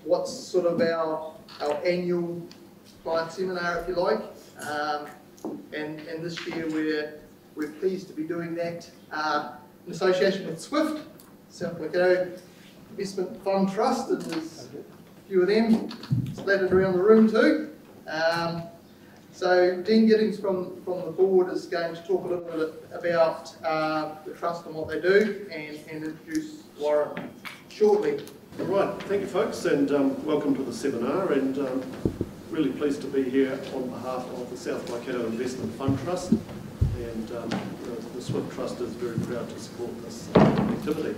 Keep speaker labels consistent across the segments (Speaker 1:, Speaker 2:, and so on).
Speaker 1: what's sort of our annual client seminar, if you like. And this year we're pleased to be doing that in association with SWIFT, South Waikato Investment Fund Trust, and there's a few of them splattered around the room too. So Dean Giddings from the board is going to talk a little bit about the trust and what they do, and introduce Warren shortly.
Speaker 2: All right, thank you folks, and welcome to the seminar, and really pleased to be here on behalf of the South Waikato Investment Fund Trust, and the SWIFT Trust is very proud to support this activity.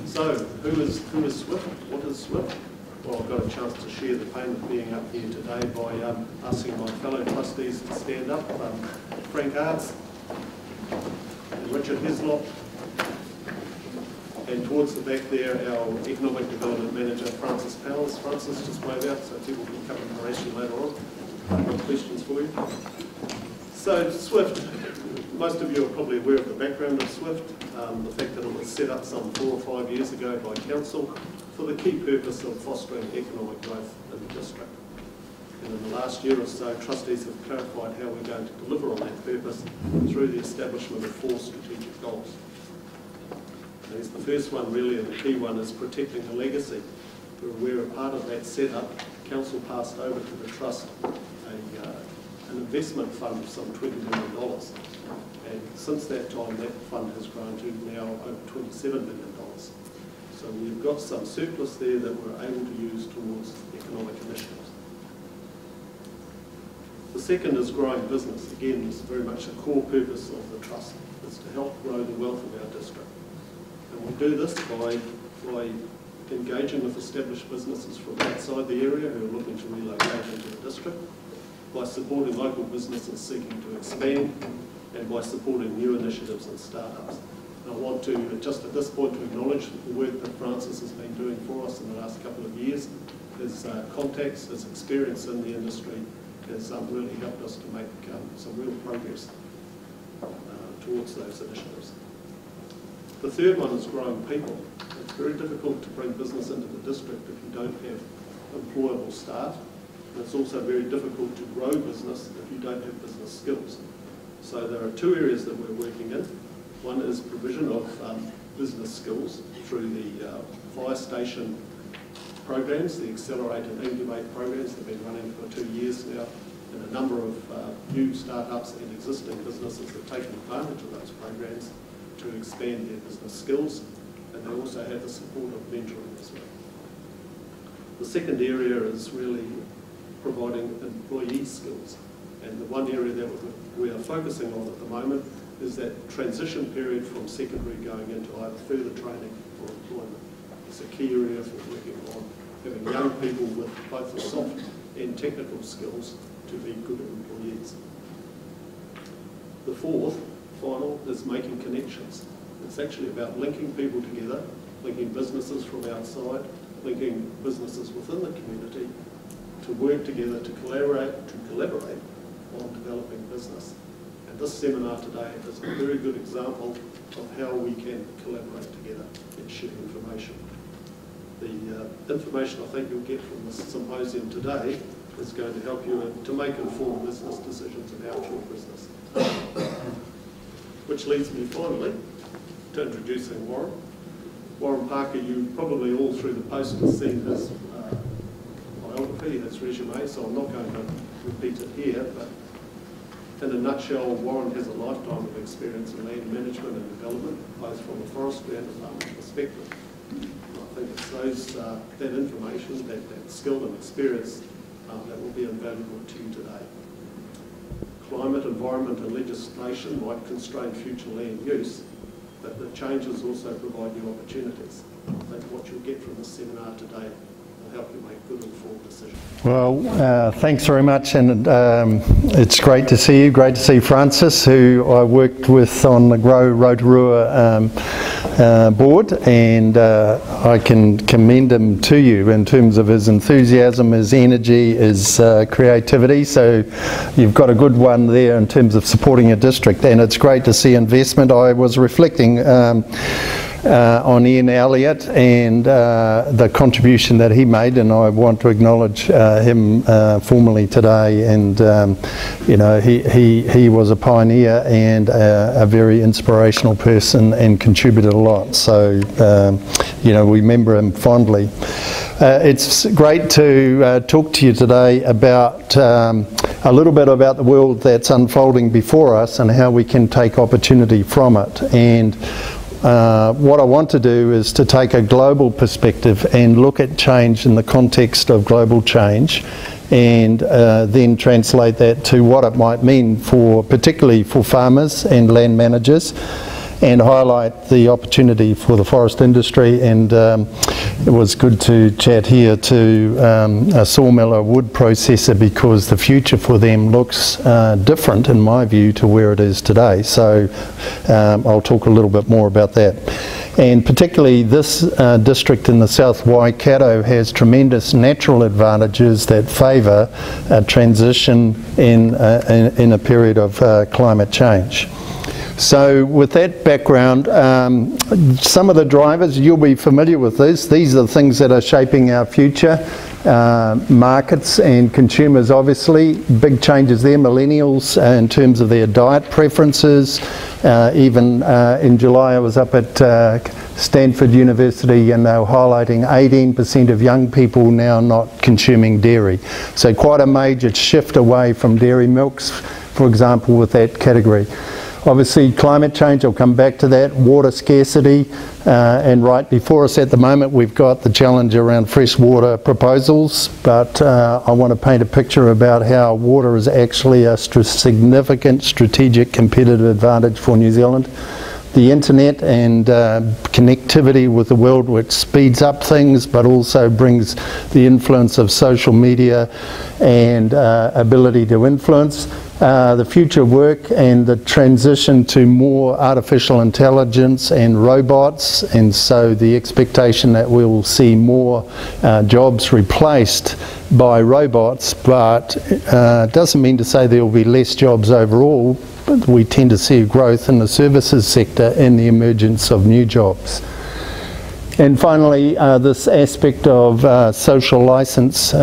Speaker 2: So, who is SWIFT? What is SWIFT? Well, I've got a chance to share the pain of being up here today by asking my fellow trustees to stand up. Frank Arts, and Richard Heslop, and towards the back there, our Economic Development Manager, Francis Powers. Francis, just wave out so people can come and harass you later on. I've got questions for you. So, SWIFT, most of you are probably aware of the background of SWIFT, the fact that it was set up some 4 or 5 years ago by Council for the key purpose of fostering economic growth in the district. And in the last year or so, trustees have clarified how we're going to deliver on that purpose through the establishment of 4 strategic goals. There's the first one really, and the key one, is protecting the legacy. We're a part of that setup. Council passed over to the Trust an investment fund of some $20 million. And since that time, that fund has grown to now over $27 million. So we've got some surplus there that we're able to use towards economic initiatives. The second is growing business. Again, this is very much a core purpose of the Trust, is to help grow the wealth of our district. And we do this by engaging with established businesses from outside the area who are looking to relocate into the district, by supporting local businesses seeking to expand, and by supporting new initiatives and startups. And I want to, just at this point, to acknowledge the work that Francis has been doing for us in the last couple of years. His contacts, his experience in the industry has really helped us to make some real progress towards those initiatives. The third one is growing people. It's very difficult to bring business into the district if you don't have employable staff. And it's also very difficult to grow business if you don't have business skills. So there are 2 areas that we're working in. One is provision of business skills through the fire station programs, the Accelerate and Incubate programs that have been running for 2 years now, and a number of new startups and existing businesses have taken advantage of those programs to expand their business skills, and they also have the support of mentoring as well. The second area is really providing employee skills, and the one area that we are focusing on at the moment is that transition period from secondary going into either further training or employment. It's a key area for working on having young people with both the soft and technical skills to be good employees. The fourth, final, is making connections. It's actually about linking people together, linking businesses from outside, linking businesses within the community to work together, to collaborate on developing business. And this seminar today is a very good example of how we can collaborate together and share information. The information I think you'll get from this symposium today is going to help you to make informed business decisions about your business. Which leads me finally to introducing Warren. Warren Parker, you probably all through the post have seen his biography, his resume, so I'm not going to repeat it here, but in a nutshell, Warren has a lifetime of experience in land management and development, both from a forestry and a farming perspective. I think it's that information, that skill and experience that will be invaluable to you today. Climate, environment and legislation might constrain future land use, but the changes also provide new opportunities. I think what you'll get from this seminar today will help you make good informed decisions.
Speaker 3: Well, thanks very much, and it's great to see you. Great to see Francis, who I worked with on the Grow Rotorua board, and I can commend him to you in terms of his enthusiasm, his energy, his creativity. So you've got a good one there in terms of supporting a district, and it's great to see investment. I was reflecting on Ian Elliott and the contribution that he made, and I want to acknowledge him formally today. And you know, he was a pioneer and a very inspirational person and contributed a lot. So you know, we remember him fondly. It's great to talk to you today about a little bit about the world that's unfolding before us and how we can take opportunity from it. And what I want to do is to take a global perspective and look at change in the context of global change, and then translate that to what it might mean for, particularly for farmers and land managers, and highlight the opportunity for the forest industry. And it was good to chat here to a sawmill, a wood processor, because the future for them looks different, in my view, to where it is today. So I'll talk a little bit more about that. And particularly this district in the South Waikato has tremendous natural advantages that favour a transition in a period of climate change. So with that background, some of the drivers, you'll be familiar with this. These are the things that are shaping our future. Markets and consumers, obviously, big changes there. Millennials in terms of their diet preferences. Even in July I was up at Stanford University, and they were highlighting 18% of young people now not consuming dairy. So quite a major shift away from dairy milks, for example, with that category. Obviously climate change, I'll come back to that, water scarcity, and right before us at the moment we've got the challenge around freshwater proposals, but I want to paint a picture about how water is actually a significant strategic competitive advantage for New Zealand. The internet and connectivity with the world, which speeds up things but also brings the influence of social media and ability to influence. The future of work and the transition to more artificial intelligence and robots, and so the expectation that we will see more jobs replaced by robots, but doesn't mean to say there will be less jobs overall, but we tend to see growth in the services sector and the emergence of new jobs. And finally, this aspect of social license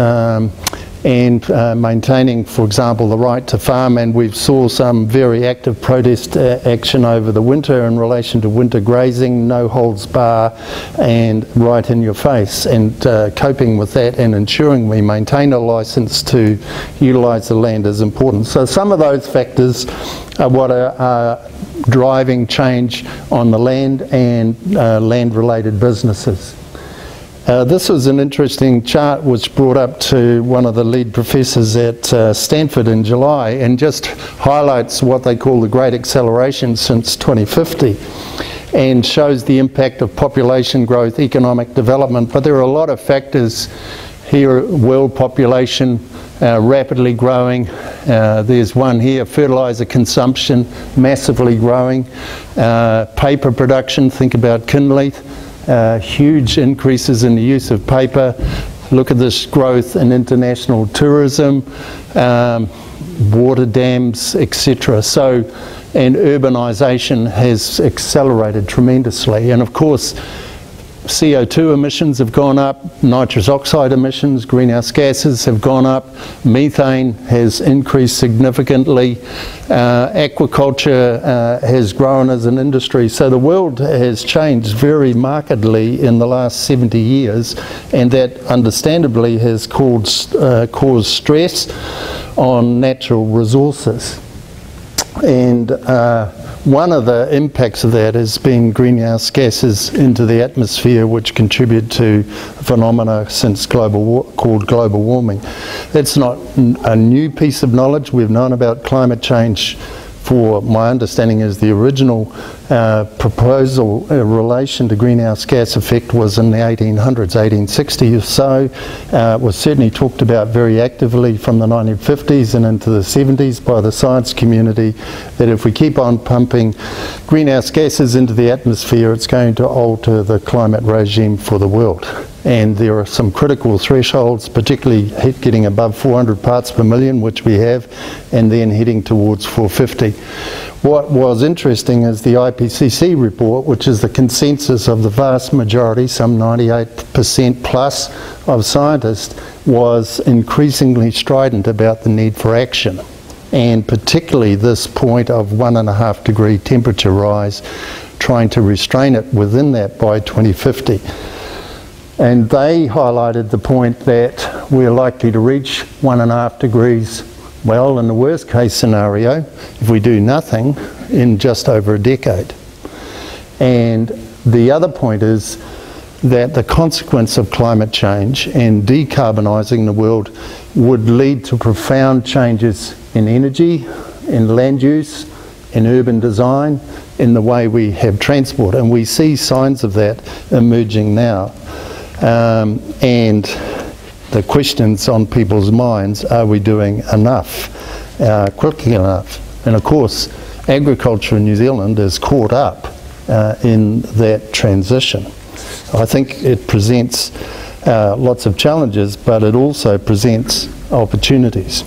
Speaker 3: and maintaining, for example, the right to farm, and we saw some very active protest action over the winter in relation to winter grazing, no holds bar and right in your face, and coping with that and ensuring we maintain a licence to utilise the land is important. So some of those factors are what are driving change on the land and land-related businesses. This was an interesting chart which brought up to one of the lead professors at Stanford in July, and just highlights what they call the Great Acceleration since 2050, and shows the impact of population growth, economic development. But there are a lot of factors here. World population rapidly growing. There's one here, fertilizer consumption massively growing. Paper production, think about Kinley. Huge increases in the use of paper. Look at this growth in international tourism, water dams, etc. So, and urbanisation has accelerated tremendously. And of course, CO2 emissions have gone up, nitrous oxide emissions, greenhouse gases have gone up, methane has increased significantly, aquaculture has grown as an industry. So the world has changed very markedly in the last 70 years, and that understandably has caused stress on natural resources. And one of the impacts of that has been greenhouse gases into the atmosphere, which contribute to phenomena since called global warming. That's not a new piece of knowledge. We've known about climate change for, my understanding is the original proposal in relation to greenhouse gas effect was in the 1800s, 1860 or so. It was certainly talked about very actively from the 1950s and into the 70s by the science community, that if we keep on pumping greenhouse gases into the atmosphere, it's going to alter the climate regime for the world. and there are some critical thresholds, particularly getting above 400 parts per million, which we have, and then heading towards 450. What was interesting is the IPCC report, which is the consensus of the vast majority, some 98% plus of scientists, was increasingly strident about the need for action, and particularly this point of 1.5 degree temperature rise, trying to restrain it within that by 2050. And they highlighted the point that we're likely to reach 1.5 degrees, well, in the worst case scenario, if we do nothing, in just over a decade. And the other point is that the consequence of climate change and decarbonising the world would lead to profound changes in energy, in land use, in urban design, in the way we have transport. And we see signs of that emerging now. And the questions on people's minds, are we doing enough, quickly enough? And of course, agriculture in New Zealand is caught up in that transition. I think it presents lots of challenges, but it also presents opportunities.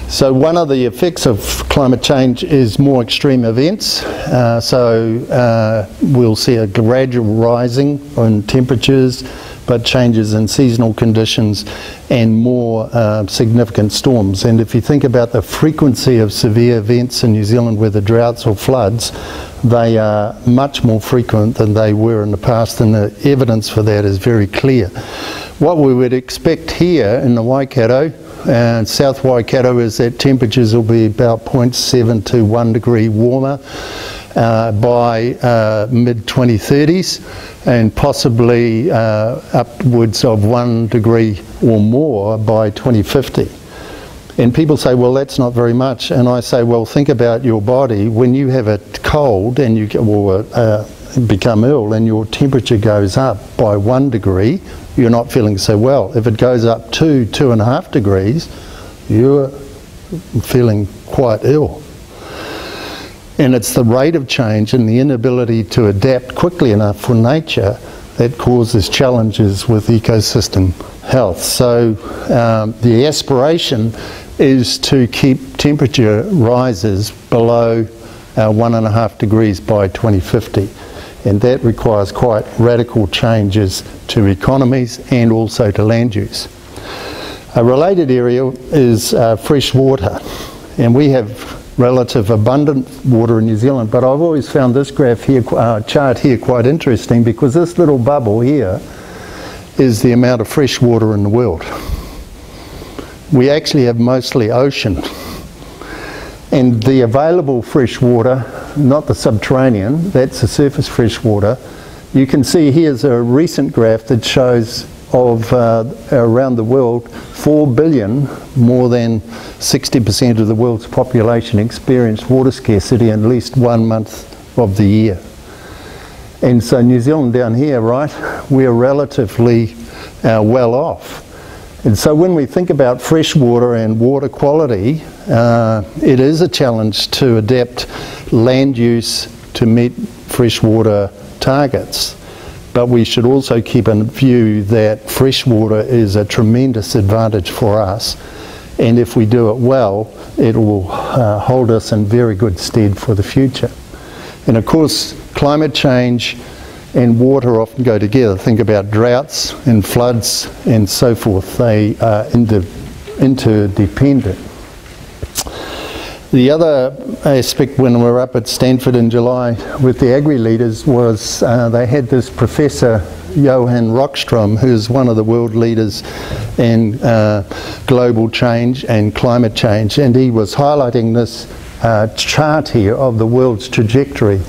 Speaker 3: So one of the effects of climate change is more extreme events. We'll see a gradual rising in temperatures, but changes in seasonal conditions and more significant storms. And if you think about the frequency of severe events in New Zealand, whether droughts or floods, they are much more frequent than they were in the past, and the evidence for that is very clear. What we would expect here in the Waikato, and South Waikato, is that temperatures will be about 0.7 to 1 degree warmer by mid-2030s, and possibly upwards of 1 degree or more by 2050. And people say, well, that's not very much. And I say, well, think about your body. When you have a cold and you become ill and your temperature goes up by 1 degree, you're not feeling so well. If it goes up to 2.5 degrees, you're feeling quite ill. And it's the rate of change and the inability to adapt quickly enough for nature that causes challenges with ecosystem health. So the aspiration is to keep temperature rises below 1.5 degrees by 2050. And that requires quite radical changes to economies and also to land use. A related area is fresh water. And we have relative abundant water in New Zealand, but I've always found this graph here, chart here, quite interesting, because this little bubble here is the amount of fresh water in the world. We actually have mostly ocean. And the available fresh water, not the subterranean, that's the surface fresh water. You can see here's a recent graph that shows of around the world, 4 billion, more than 60% of the world's population experienced water scarcity in at least 1 month of the year. And so New Zealand down here, right, we're relatively well off. And so when we think about fresh water and water quality, it is a challenge to adapt land use to meet freshwater targets. But we should also keep in view that fresh water is a tremendous advantage for us. And if we do it well, it will hold us in very good stead for the future. And of course, climate change and water often go together. Think about droughts and floods and so forth. They are interdependent. The other aspect when we were up at Stanford in July with the agri-leaders was they had this Professor Johan Rockström, who's one of the world leaders in global change and climate change, and he was highlighting this chart here of the world's trajectory.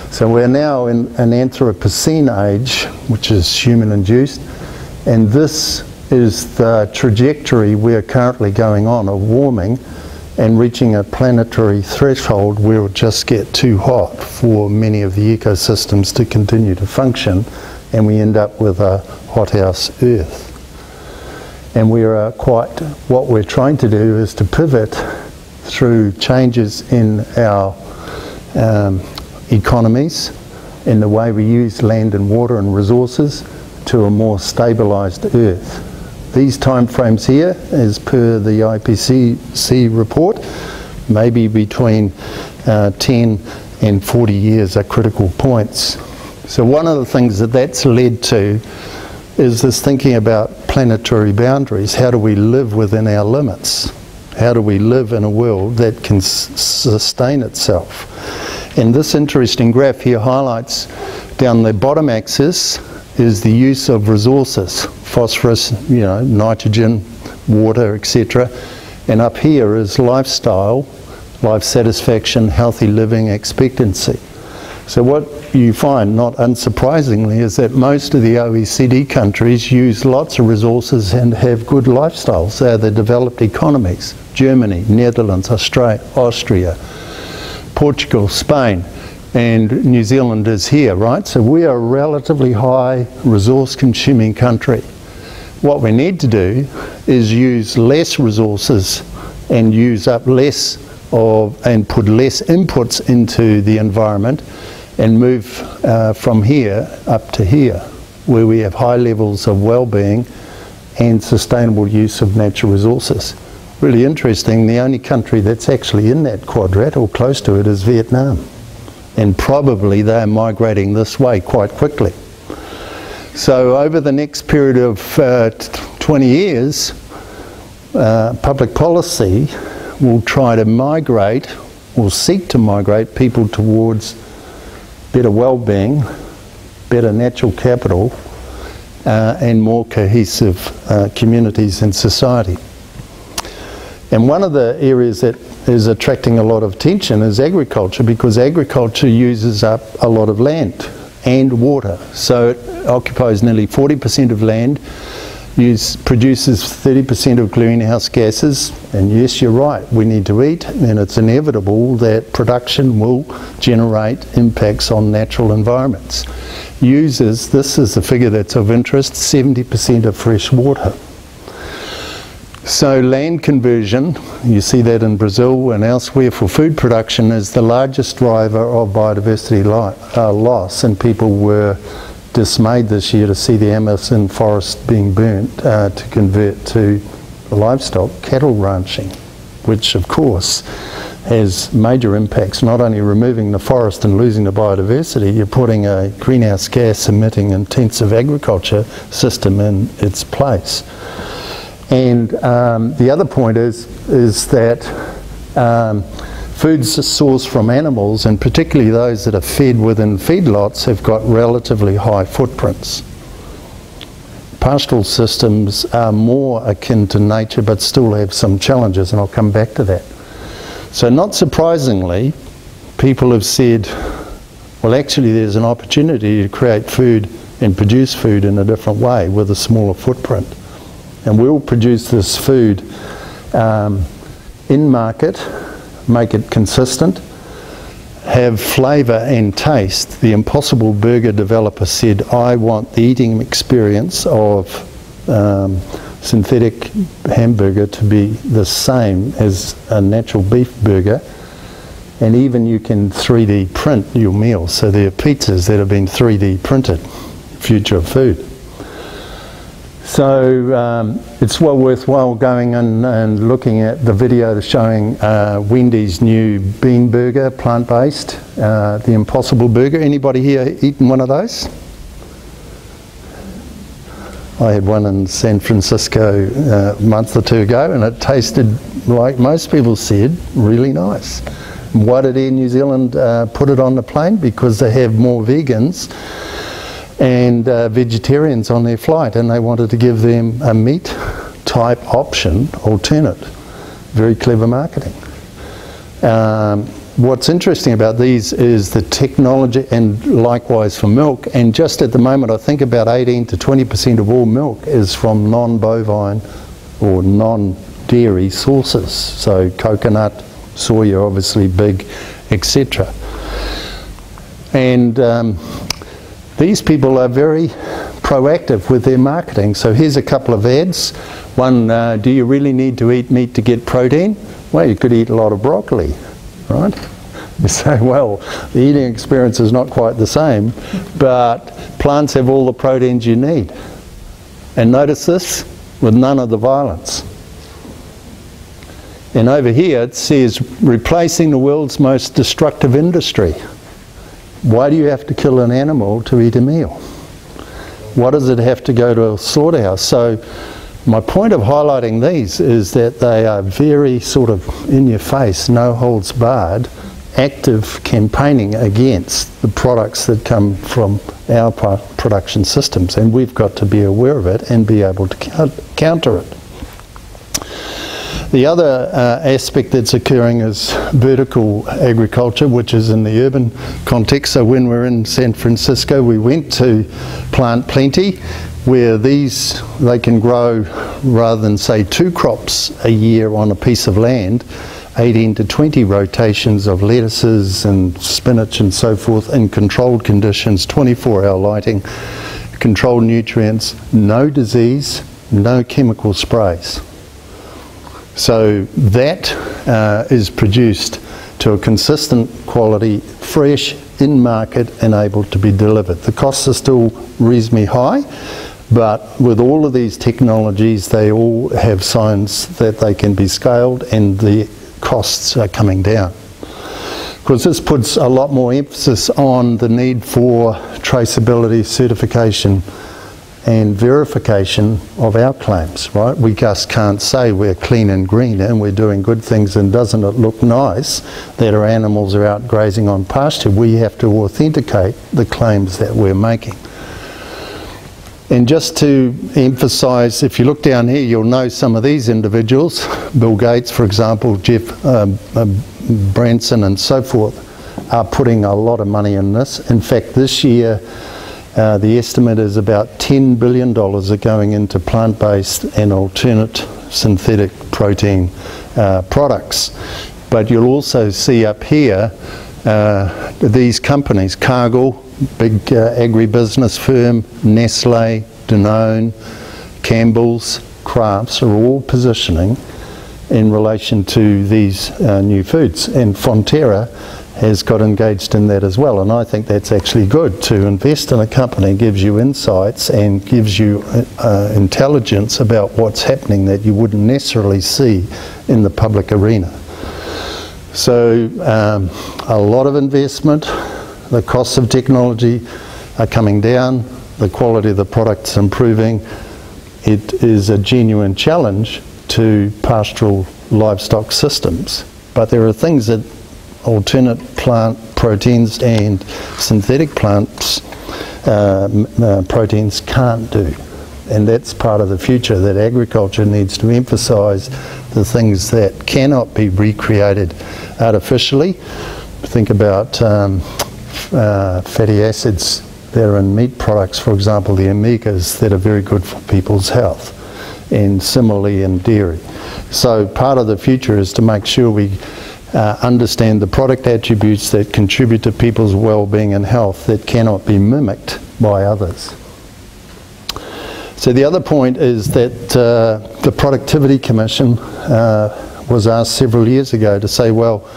Speaker 3: So we're now in an Anthropocene age, which is human-induced, and this is the trajectory we're currently going on of warming and reaching a planetary threshold where it will just get too hot for many of the ecosystems to continue to function, and we end up with a hothouse Earth. And what we're trying to do is to pivot through changes in our economies, in the way we use land and water and resources, to a more stabilised Earth. These timeframes here, as per the IPCC report, maybe between 10 and 40 years are critical points. So one of the things that that's led to is this thinking about planetary boundaries. How do we live within our limits? How do we live in a world that can sustain itself? And this interesting graph here highlights down the bottom axis is the use of resources, phosphorus, nitrogen, water, etc. And up here is lifestyle, life satisfaction, healthy living expectancy. So what you find, not unsurprisingly, is that most of the OECD countries use lots of resources and have good lifestyles. They're the developed economies. Germany, Netherlands, Austria, Portugal, Spain, and New Zealand is here, right? So we are a relatively high resource consuming country. What we need to do is use less resources and use up less and put less inputs into the environment and move from here up to here, where we have high levels of well-being and sustainable use of natural resources. Really interesting, the only country that's actually in that quadrant or close to it is Vietnam. And probably they're migrating this way quite quickly. So over the next period of 20 years, public policy will try to migrate, or seek to migrate people towards better well-being, better natural capital, and more cohesive communities and society. And one of the areas that is attracting a lot of attention is agriculture, because agriculture uses up a lot of land and water. So it occupies nearly 40% of land, produces 30% of greenhouse gases, and yes, you're right, we need to eat, and it's inevitable that production will generate impacts on natural environments. Uses, this is the figure that's of interest, 70% of fresh water. So land conversion, you see that in Brazil and elsewhere for food production, is the largest driver of biodiversity loss, and people were dismayed this year to see the Amazon forest being burnt to convert to livestock cattle ranching, which of course has major impacts, not only removing the forest and losing the biodiversity, you're putting a greenhouse gas emitting intensive agriculture system in its place. And the other point is that foods sourced from animals, and particularly those that are fed within feedlots, have got relatively high footprints. Pastoral systems are more akin to nature but still have some challenges, and I'll come back to that. So not surprisingly, people have said, well, actually there's an opportunity to create food and produce food in a different way with a smaller footprint. And we'll produce this food in market, make it consistent, have flavour and taste. The Impossible Burger developer said, I want the eating experience of synthetic hamburger to be the same as a natural beef burger, and even you can 3D print your meals. So there are pizzas that have been 3D printed, future of food. So it's well worthwhile going in and looking at the video showing Wendy's new bean burger, plant-based, the Impossible Burger. Anybody here eaten one of those? I had one in San Francisco a month or two ago, and it tasted, like most people said, really nice. Why did Air New Zealand put it on the plane? Because they have more vegans and vegetarians on their flight, and they wanted to give them a meat type option alternate. Very clever marketing. What's interesting about these is the technology, and likewise for milk, and just at the moment I think about 18 to 20% of all milk is from non-bovine or non-dairy sources, so coconut, soya obviously big, etc. And these people are very proactive with their marketing. So here's a couple of ads. One, do you really need to eat meat to get protein? Well, you could eat a lot of broccoli, right? You say, well, the eating experience is not quite the same, but plants have all the proteins you need. And notice this, with none of the violence. And over here it says, replacing the world's most destructive industry. Why do you have to kill an animal to eat a meal? What does it have to go to a slaughterhouse? So my point of highlighting these is that they are very sort of in your face, no holds barred, active campaigning against the products that come from our production systems, and we've got to be aware of it and be able to counter it. The other aspect that's occurring is vertical agriculture, which is in the urban context. So when we're in San Francisco, we went to Plant Plenty, where they can grow, rather than say 2 crops a year on a piece of land, 18 to 20 rotations of lettuces and spinach and so forth in controlled conditions, 24-hour lighting, controlled nutrients, no disease, no chemical sprays. So that is produced to a consistent quality, fresh, in market and able to be delivered. The costs are still reasonably high, but with all of these technologies, they all have signs that they can be scaled and the costs are coming down. Because this puts a lot more emphasis on the need for traceability, certification and verification of our claims, right? We just can't say we're clean and green and we're doing good things and doesn't it look nice that our animals are out grazing on pasture. We have to authenticate the claims that we're making. And just to emphasize, if you look down here, you'll know some of these individuals. Bill Gates, for example, Jeff Branson and so forth are putting a lot of money in this. In fact, this year, the estimate is about $10 billion are going into plant-based and alternate synthetic protein products. But you'll also see up here these companies, Cargill, big agribusiness firm, Nestle, Danone, Campbell's, Crafts are all positioning in relation to these new foods. And Fonterra has got engaged in that as well, and I think that's actually good. To invest in a company gives you insights and gives you intelligence about what's happening that you wouldn't necessarily see in the public arena. So a lot of investment, the costs of technology are coming down, the quality of the product's improving. It is a genuine challenge to pastoral livestock systems, but there are things that alternate plant proteins and synthetic plants proteins can't do. And that's part of the future, that agriculture needs to emphasise the things that cannot be recreated artificially. Think about fatty acids that are in meat products, for example, the omegas that are very good for people's health, and similarly in dairy. So part of the future is to make sure we understand the product attributes that contribute to people's well-being and health that cannot be mimicked by others. So the other point is that the Productivity Commission was asked several years ago to say, well,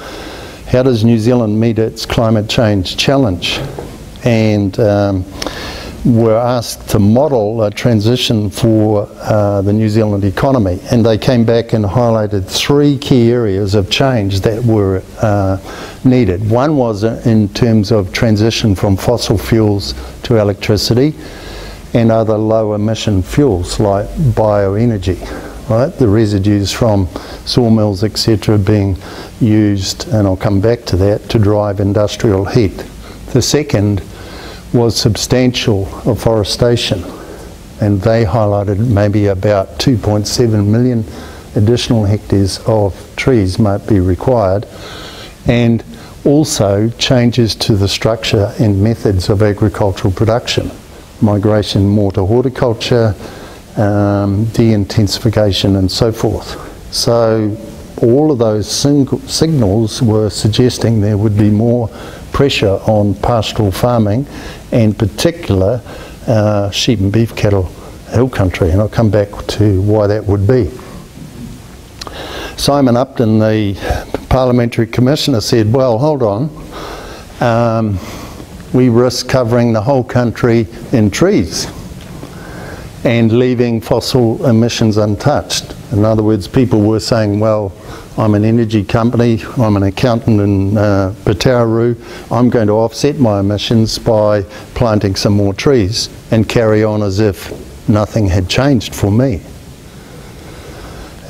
Speaker 3: how does New Zealand meet its climate change challenge? And were asked to model a transition for the New Zealand economy, and they came back and highlighted 3 key areas of change that were needed. One was in terms of transition from fossil fuels to electricity and other low emission fuels like bioenergy, right? The residues from sawmills, etc., being used, and I'll come back to that, to drive industrial heat. The second was substantial afforestation, and they highlighted maybe about 2.7 million additional hectares of trees might be required, and also changes to the structure and methods of agricultural production, migration more to horticulture, de-intensification and so forth. So all of those signals were suggesting there would be more pressure on pastoral farming, and particular sheep and beef cattle hill country, and I'll come back to why that would be. Simon Upton, the parliamentary commissioner said, well, hold on, we risk covering the whole country in trees and leaving fossil emissions untouched. In other words, people were saying, well, I'm an energy company, I'm an accountant in Putaruru, I'm going to offset my emissions by planting some more trees and carry on as if nothing had changed for me.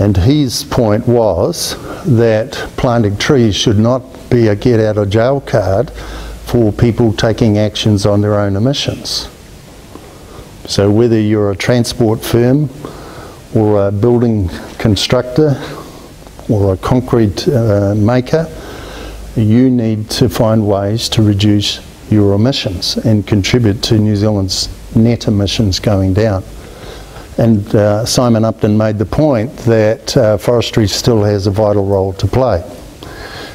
Speaker 3: And his point was that planting trees should not be a get out of jail card for people taking actions on their own emissions. So whether you're a transport firm or a building constructor or a concrete maker, you need to find ways to reduce your emissions and contribute to New Zealand's net emissions going down. And Simon Upton made the point that forestry still has a vital role to play.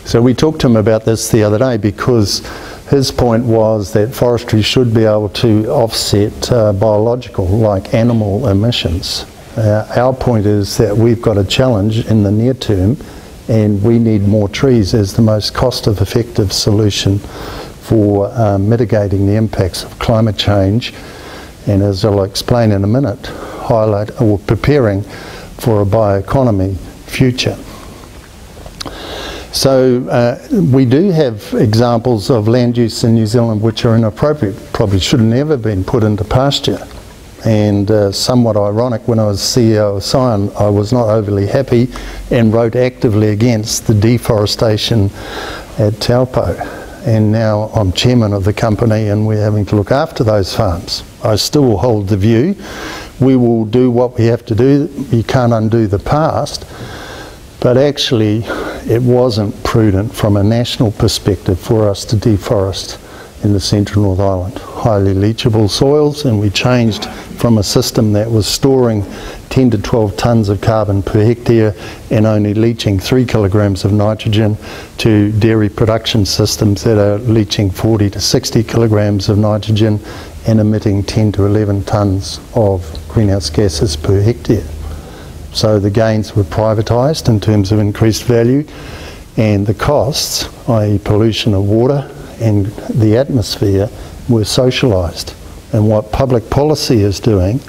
Speaker 3: So we talked to him about this the other day because his point was that forestry should be able to offset biological, like animal emissions. Our point is that we've got a challenge in the near term and we need more trees as the most cost-effective solution for mitigating the impacts of climate change, and as I'll explain in a minute, highlight or preparing for a bioeconomy future. So we do have examples of land use in New Zealand which are inappropriate, probably should have never been put into pasture. And somewhat ironic, when I was CEO of Scion, I was not overly happy and wrote actively against the deforestation at Taupo. And now I'm chairman of the company and we're having to look after those farms. I still hold the view, we will do what we have to do, you can't undo the past, but actually it wasn't prudent from a national perspective for us to deforest in the central North Island. Highly leachable soils, and we changed from a system that was storing 10 to 12 tonnes of carbon per hectare and only leaching 3 kilograms of nitrogen to dairy production systems that are leaching 40 to 60 kilograms of nitrogen and emitting 10 to 11 tonnes of greenhouse gases per hectare. So the gains were privatised in terms of increased value, and the costs, i.e. pollution of water and the atmosphere, were socialised. And what public policy is doing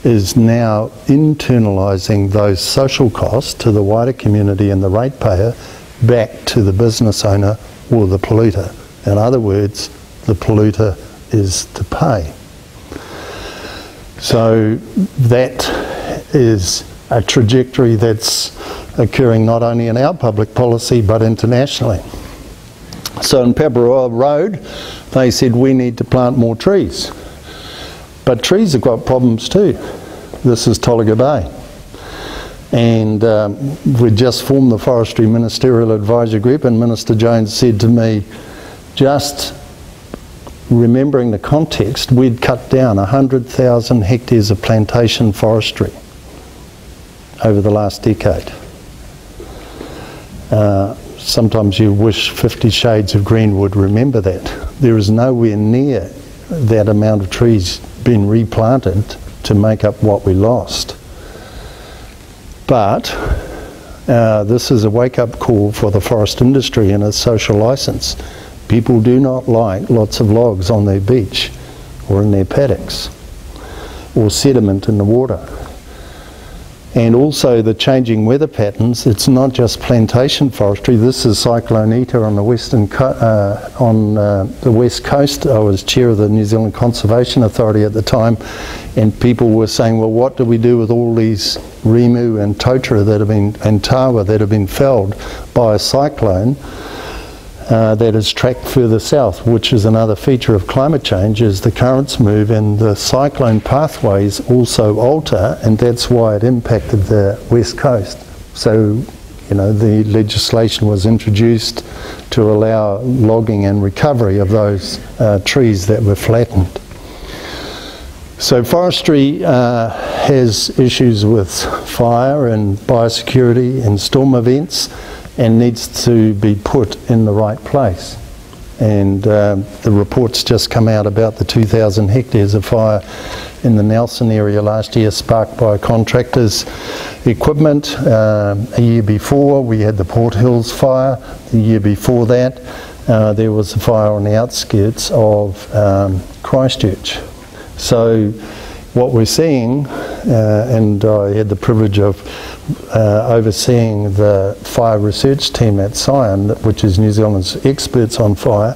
Speaker 3: is now internalising those social costs to the wider community and the ratepayer back to the business owner or the polluter. In other words, the polluter is to pay. So that is a trajectory that's occurring not only in our public policy but internationally. So in Paparoa Road, they said we need to plant more trees. But trees have got problems too. This is Tolaga Bay. And we just formed the Forestry Ministerial Advisory Group, and Minister Jones said to me, just remembering the context, we'd cut down 100,000 hectares of plantation forestry over the last decade. Sometimes you wish 50 Shades of Green would remember that. There is nowhere near that amount of trees being replanted to make up what we lost. But this is a wake-up call for the forest industry and its social licence. People do not like lots of logs on their beach or in their paddocks or sediment in the water. And also the changing weather patterns. It's not just plantation forestry. This is Cyclone Eta on the the west coast. I was chair of the New Zealand Conservation Authority at the time, and people were saying, well, what do we do with all these rimu and totara that have been, and tawa that have been felled by a cyclone that is tracked further south, which is another feature of climate change, is the currents move and the cyclone pathways also alter, and that's why it impacted the west coast. So, you know, the legislation was introduced to allow logging and recovery of those trees that were flattened. So forestry has issues with fire and biosecurity and storm events, and needs to be put in the right place. And the report's just come out about the 2,000 hectares of fire in the Nelson area last year, sparked by contractors' equipment. A year before, we had the Port Hills fire. The year before that, there was a fire on the outskirts of Christchurch. So what we're seeing, and I had the privilege of overseeing the fire research team at Scion, which is New Zealand's experts on fire,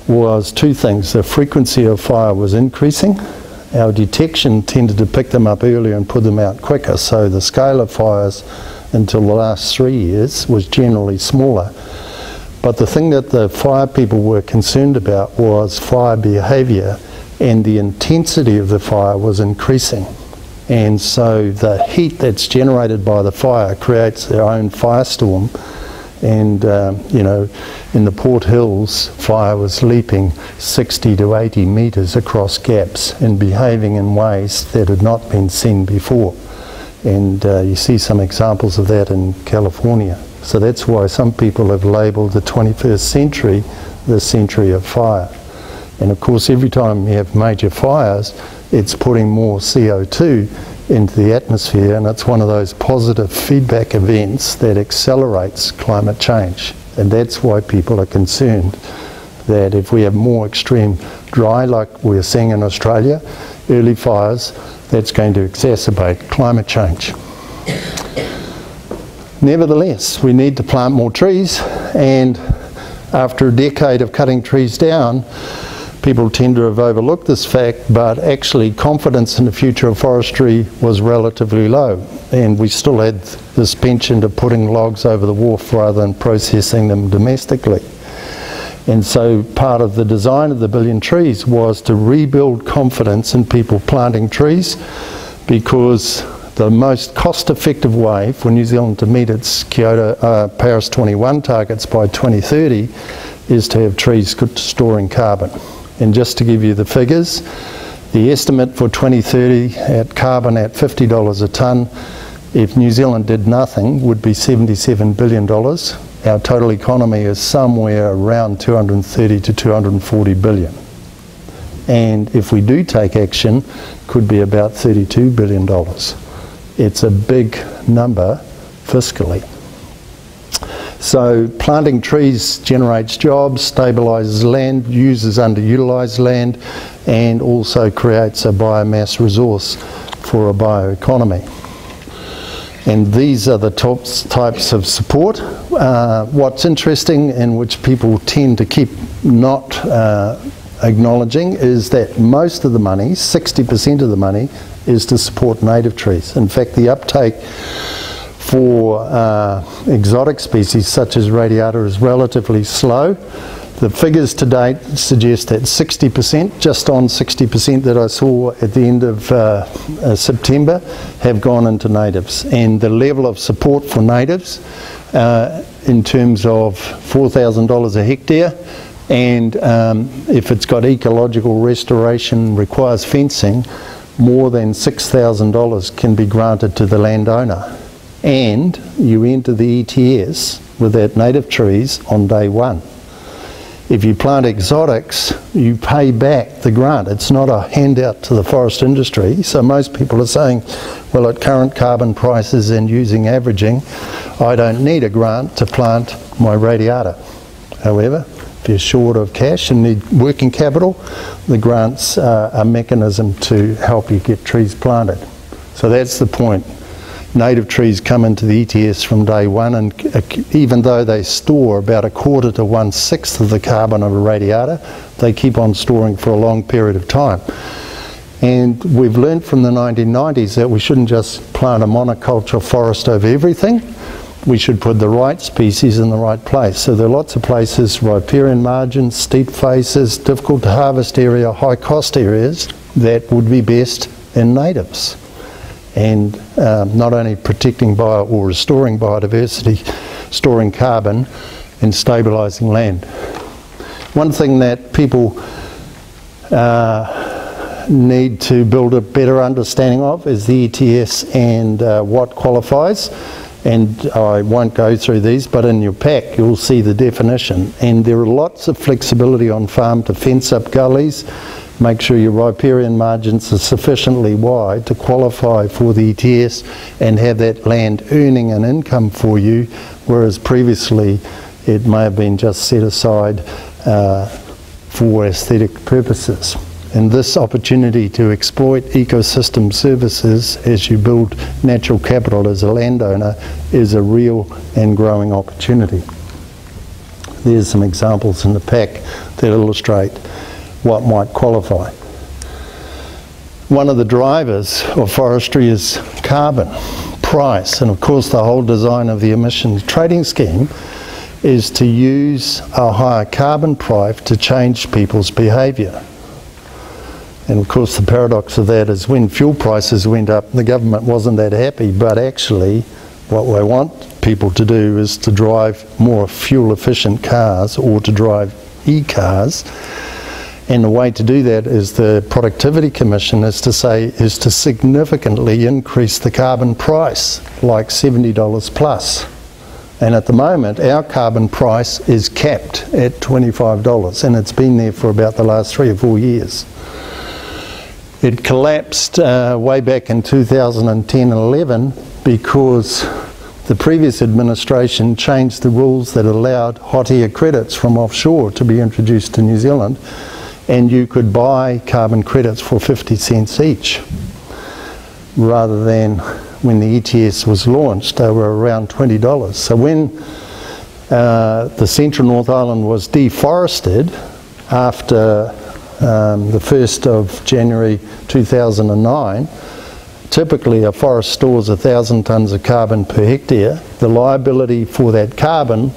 Speaker 3: was two things. The frequency of fire was increasing. Our detection tended to pick them up earlier and put them out quicker, so the scale of fires until the last 3 years was generally smaller. But the thing that the fire people were concerned about was fire behaviour, and the intensity of the fire was increasing. And so the heat that's generated by the fire creates their own firestorm. And you know, in the Port Hills, fire was leaping 60 to 80 metres across gaps and behaving in ways that had not been seen before. And you see some examples of that in California. So that's why some people have labelled the 21st century the century of fire. And of course, every time you have major fires, it's putting more CO2 into the atmosphere, and it's one of those positive feedback events that accelerates climate change. And that's why people are concerned that if we have more extreme dry, like we're seeing in Australia, early fires, that's going to exacerbate climate change. Nevertheless, we need to plant more trees, and after a decade of cutting trees down, people tend to have overlooked this fact, but actually confidence in the future of forestry was relatively low, and we still had this penchant of putting logs over the wharf rather than processing them domestically. And so part of the design of the billion trees was to rebuild confidence in people planting trees, because the most cost-effective way for New Zealand to meet its Paris 21 targets by 2030 is to have trees storing carbon. And just to give you the figures, the estimate for 2030 at carbon at $50 a tonne, if New Zealand did nothing, would be $77 billion. Our total economy is somewhere around 230 to 240 billion. And if we do take action, could be about $32 billion. It's a big number fiscally. So planting trees generates jobs, stabilises land, uses underutilised land, and also creates a biomass resource for a bioeconomy. And these are the types of support. What's interesting, and which people tend to keep not acknowledging, is that most of the money, 60% of the money, is to support native trees. In fact, the uptake for exotic species such as radiata is relatively slow. The figures to date suggest that 60%, just on 60% that I saw at the end of September, have gone into natives. And the level of support for natives in terms of $4,000 a hectare, and if it's got ecological restoration, requires fencing, more than $6,000 can be granted to the landowner. And you enter the ETS with that native trees on day one. If you plant exotics, you pay back the grant. It's not a handout to the forest industry. So most people are saying, well, at current carbon prices and using averaging, I don't need a grant to plant my radiata. However, if you're short of cash and need working capital, the grant's a mechanism to help you get trees planted. So that's the point. Native trees come into the ETS from day one, and even though they store about 1/4 to 1/6 of the carbon of a radiata, they keep on storing for a long period of time. And we've learned from the 1990s that we shouldn't just plant a monoculture forest over everything. We should put the right species in the right place. So there are lots of places, riparian margins, steep faces, difficult to harvest area, high cost areas, that would be best in natives. And not only protecting or restoring biodiversity, storing carbon and stabilising land. One thing that people need to build a better understanding of is the ETS and what qualifies. And I won't go through these, but in your pack you'll see the definition. And there are lots of flexibility on farm to fence up gullies, make sure your riparian margins are sufficiently wide to qualify for the ETS and have that land earning an income for you, whereas previously it may have been just set aside for aesthetic purposes. And this opportunity to exploit ecosystem services as you build natural capital as a landowner is a real and growing opportunity. There's some examples in the pack that illustrate what might qualify. One of the drivers of forestry is carbon price, and of course the whole design of the emissions trading scheme is to use a higher carbon price to change people's behaviour. And of course the paradox of that is when fuel prices went up, the government wasn't that happy, but actually what we want people to do is to drive more fuel efficient cars or to drive e-cars. And the way to do that is the Productivity Commission is to significantly increase the carbon price, like $70 plus. And at the moment, our carbon price is capped at $25, and it's been there for about the last 3 or 4 years. It collapsed way back in 2010-11 because the previous administration changed the rules that allowed hot air credits from offshore to be introduced to New Zealand, and you could buy carbon credits for 50 cents each, rather than when the ETS was launched they were around $20. So when the Central North Island was deforested after the 1st of January 2009, typically a forest stores 1,000 tonnes of carbon per hectare. The liability for that carbon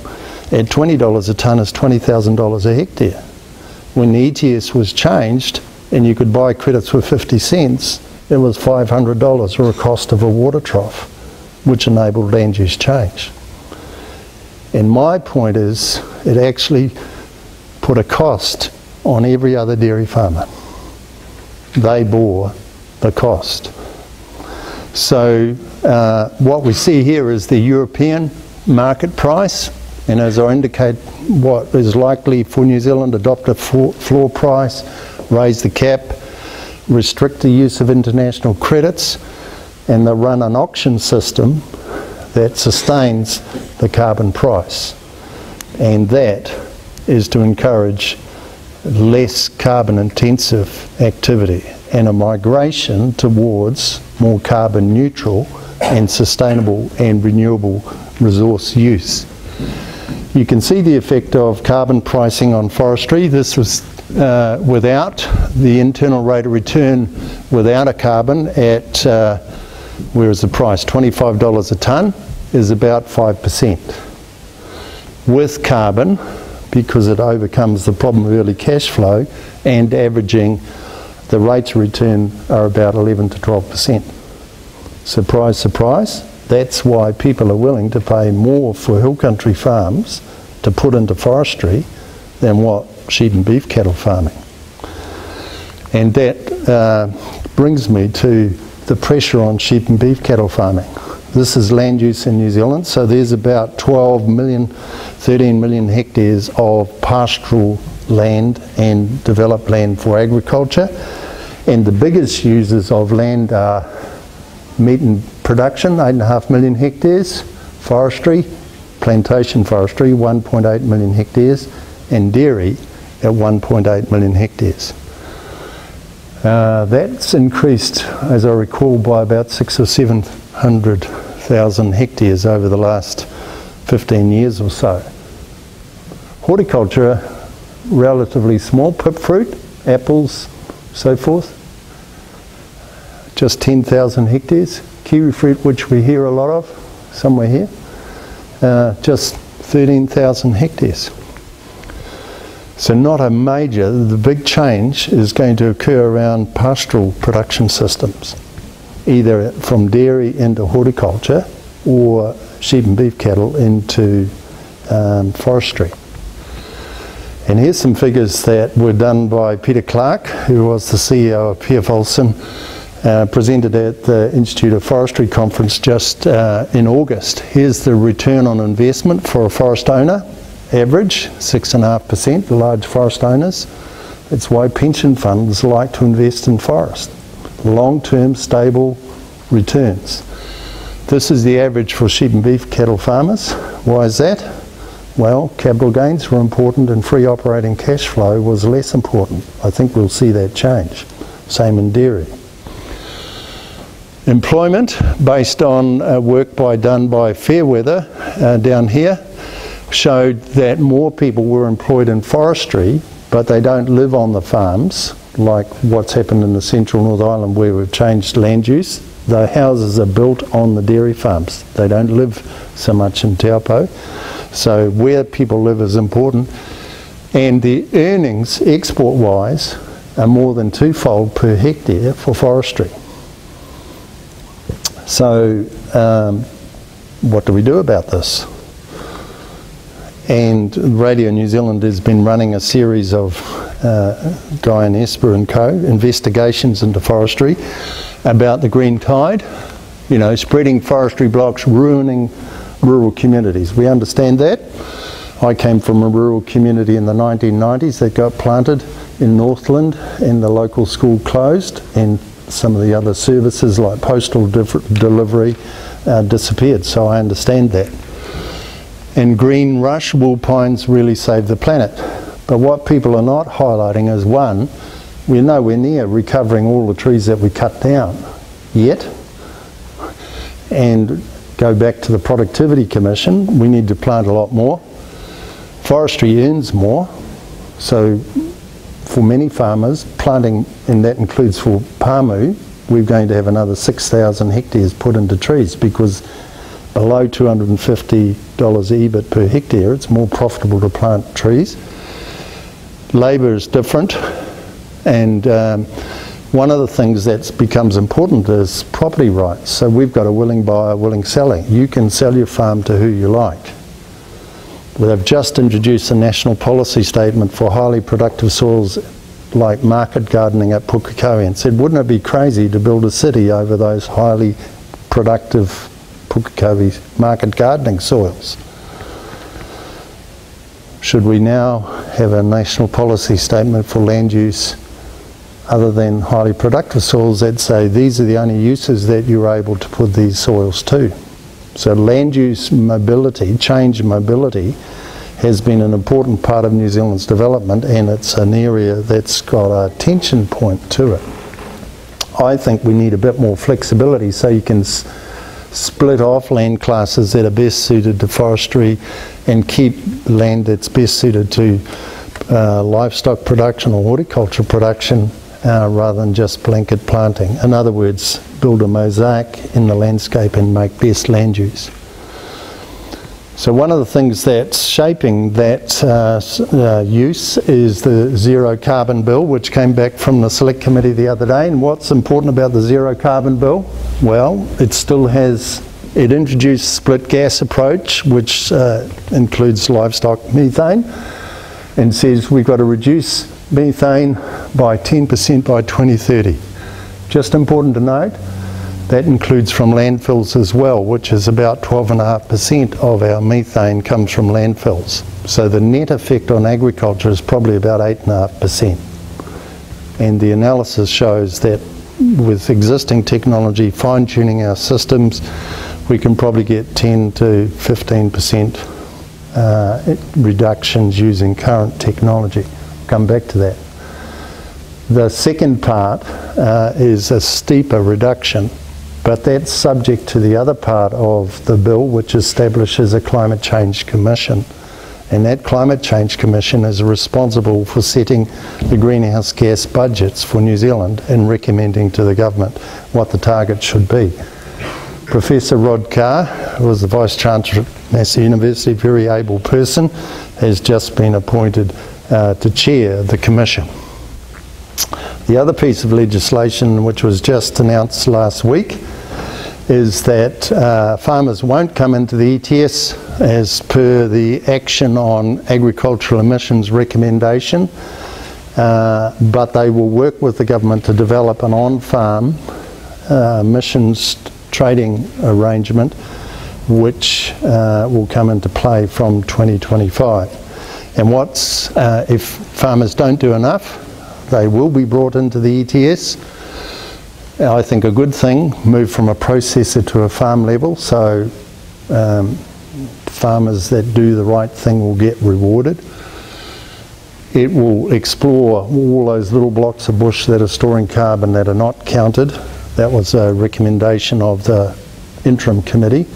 Speaker 3: at $20 a tonne is $20,000 a hectare. When the ETS was changed and you could buy credits for 50 cents, it was $500 or a cost of a water trough, which enabled land use change. And my point is, it actually put a cost on every other dairy farmer. They bore the cost. So what we see here is the European market price, and as I indicate, what is likely for New Zealand: adopt a floor price, raise the cap, restrict the use of international credits, and they'll run an auction system that sustains the carbon price. And that is to encourage less carbon intensive activity and a migration towards more carbon neutral and sustainable and renewable resource use. You can see the effect of carbon pricing on forestry. This was without the internal rate of return without a carbon at, where is the price, $25 a tonne, is about 5%. With carbon, because it overcomes the problem of early cash flow, and averaging, the rates of return are about 11 to 12%. Surprise, surprise. That's why people are willing to pay more for hill country farms to put into forestry than what sheep and beef cattle farming. And that brings me to the pressure on sheep and beef cattle farming. This is land use in New Zealand, so there's about 13 million hectares of pastoral land and developed land for agriculture. And the biggest users of land are meat and production, 8.5 million hectares, forestry, plantation forestry, 1.8 million hectares, and dairy at 1.8 million hectares. That's increased, as I recall, by about 600,000 or 700,000 hectares over the last 15 years or so. Horticulture, relatively small, PiP fruit, apples, so forth, just 10,000 hectares. Kiwi fruit, which we hear a lot of, somewhere here, just 13,000 hectares. So not a major, the big change is going to occur around pastoral production systems, either from dairy into horticulture or sheep and beef cattle into forestry. And here's some figures that were done by Peter Clarke, who was the CEO of PF Olsen, presented at the Institute of Forestry conference just in August. Here's the return on investment for a forest owner, average 6.5%, the large forest owners, It's why pension funds like to invest in forest. Long-term, stable returns. This is the average for sheep and beef cattle farmers. Why is that? Well, capital gains were important and free operating cash flow was less important. I think we'll see that change. Same in dairy. Employment, based on work done by Fairweather down here, showed that more people were employed in forestry, but they don't live on the farms, like what's happened in the central North Island where we've changed land use. The houses are built on the dairy farms. They don't live so much in Taupo. So where people live is important. And the earnings, export-wise, are more than twofold per hectare for forestry. So what do we do about this? And Radio New Zealand has been running a series of Guy and Esper and co. investigations into forestry about the green tide, you know, spreading forestry blocks, ruining rural communities. We understand that. I came from a rural community in the 1990s that got planted in Northland and the local school closed and some of the other services like postal delivery disappeared, so I understand that. And green rush wool pines really saved the planet. But what people are not highlighting is, one, we're nowhere near recovering all the trees that we cut down yet. And go back to the Productivity Commission, we need to plant a lot more. Forestry earns more, so for many farmers, planting, and that includes for Pāmu, we're going to have another 6,000 hectares put into trees because below $250 EBIT per hectare, it's more profitable to plant trees. Labour is different, and one of the things that becomes important is property rights. So we've got a willing buyer, willing seller. You can sell your farm to who you like. They've just introduced a national policy statement for highly productive soils like market gardening at Pukekohe and said, wouldn't it be crazy to build a city over those highly productive Pukekohe market gardening soils? Should we now have a national policy statement for land use other than highly productive soils that say these are the only uses that you're able to put these soils to? So land use mobility, change mobility, has been an important part of New Zealand's development, and it's an area that's got a tension point to it. I think we need a bit more flexibility so you can split off land classes that are best suited to forestry and keep land that's best suited to livestock production or horticulture production rather than just blanket planting. In other words, build a mosaic in the landscape and make best land use. So one of the things that's shaping that use is the zero carbon bill, which came back from the select committee the other day. And what's important about the zero carbon bill? Well, it still has, it introduced split gas approach, which includes livestock methane, and says we've got to reduce methane by 10% by 2030. Just important to note, that includes from landfills as well, which is about 12.5% of our methane comes from landfills. So the net effect on agriculture is probably about 8.5%. And the analysis shows that with existing technology, fine-tuning our systems, we can probably get 10 to 15% reductions using current technology. Come back to that. The second part is a steeper reduction, but that's subject to the other part of the bill, which establishes a Climate Change Commission. And that Climate Change Commission is responsible for setting the greenhouse gas budgets for New Zealand and recommending to the government what the target should be. Professor Rod Carr, who was the Vice Chancellor at Massey University, a very able person, has just been appointed to chair the commission. The other piece of legislation which was just announced last week is that farmers won't come into the ETS as per the Action on Agricultural Emissions recommendation, but they will work with the government to develop an on-farm emissions trading arrangement which will come into play from 2025. And if farmers don't do enough, They will be brought into the ETS. I think a good thing, move from a processor to a farm level, so farmers that do the right thing will get rewarded. It will explore all those little blocks of bush that are storing carbon that are not counted. That was a recommendation of the interim committee.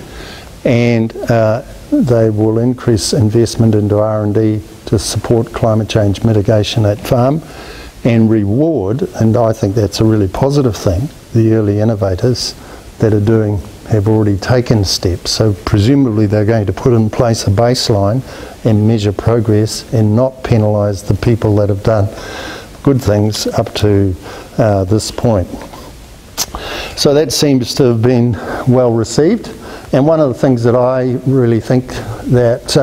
Speaker 3: And they will increase investment into R&D to support climate change mitigation at farm and reward, and I think that's a really positive thing, the early innovators that have already taken steps. So presumably they're going to put in place a baseline and measure progress and not penalise the people that have done good things up to this point. So that seems to have been well received. And one of the things that I really think that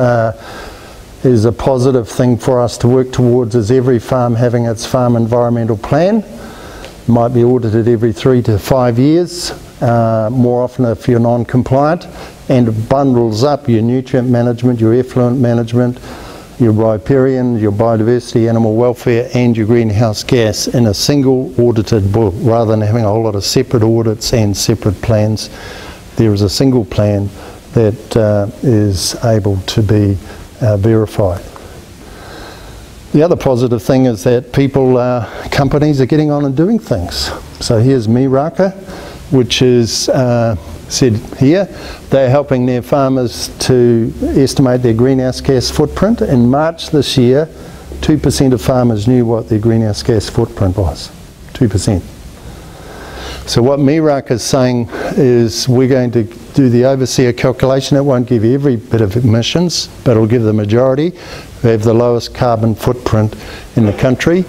Speaker 3: is a positive thing for us to work towards is every farm having its farm environmental plan. It might be audited every 3 to 5 years, more often if you're non-compliant, and it bundles up your nutrient management, your effluent management, your riparian, your biodiversity, animal welfare, and your greenhouse gas in a single audited book, rather than having a whole lot of separate audits and separate plans. There is a single plan that is able to be verified. The other positive thing is that companies are getting on and doing things. So here's Miraka, which is said here, they're helping their farmers to estimate their greenhouse gas footprint. In March this year, 2% of farmers knew what their greenhouse gas footprint was. 2%. So what Miraka is saying is we're going to do the overseer calculation. It won't give you every bit of emissions, but it'll give the majority. We have the lowest carbon footprint in the country.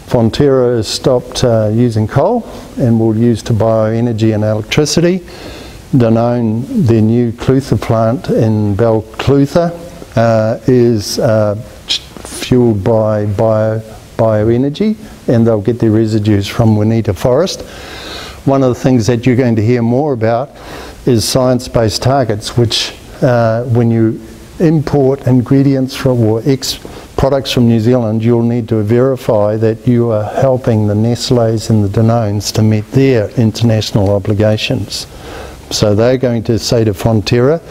Speaker 3: Fonterra has stopped using coal and will use to bioenergy and electricity. Danone, their new Clutha plant in Balclutha, is fueled by bioenergy, and they'll get their residues from Waneta Forest. One of the things that you're going to hear more about is science-based targets, which when you import ingredients from or products from New Zealand, you'll need to verify that you are helping the Nestles and the Danones to meet their international obligations. So they're going to say to Fonterra,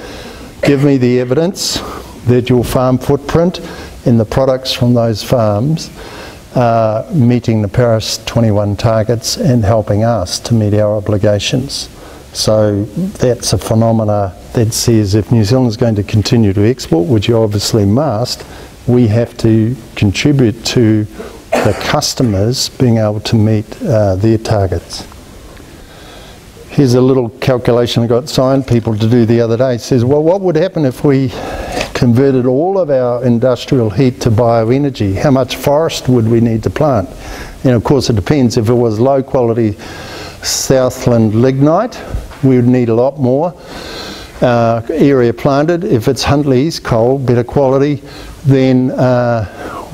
Speaker 3: give me the evidence that your farm footprint and the products from those farms are meeting the Paris 21 targets and helping us to meet our obligations. So that's a phenomena that says if New Zealand is going to continue to export, which you obviously must, we have to contribute to the customers being able to meet their targets. Here's a little calculation I got science people to do the other day. It says, well, what would happen if we converted all of our industrial heat to bioenergy? How much forest would we need to plant? And of course it depends. If it was low quality Southland lignite, we would need a lot more area planted. If it's Huntly's coal, better quality, then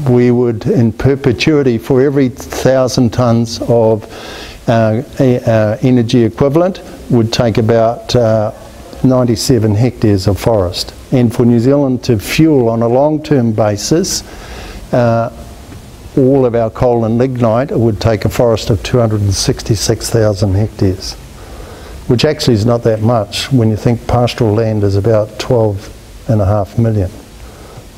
Speaker 3: we would, in perpetuity, for every 1,000 tonnes of energy equivalent, would take about 97 hectares of forest. And for New Zealand to fuel on a long-term basis all of our coal and lignite, it would take a forest of 266,000 hectares, which actually is not that much when you think pastoral land is about 12.5 million.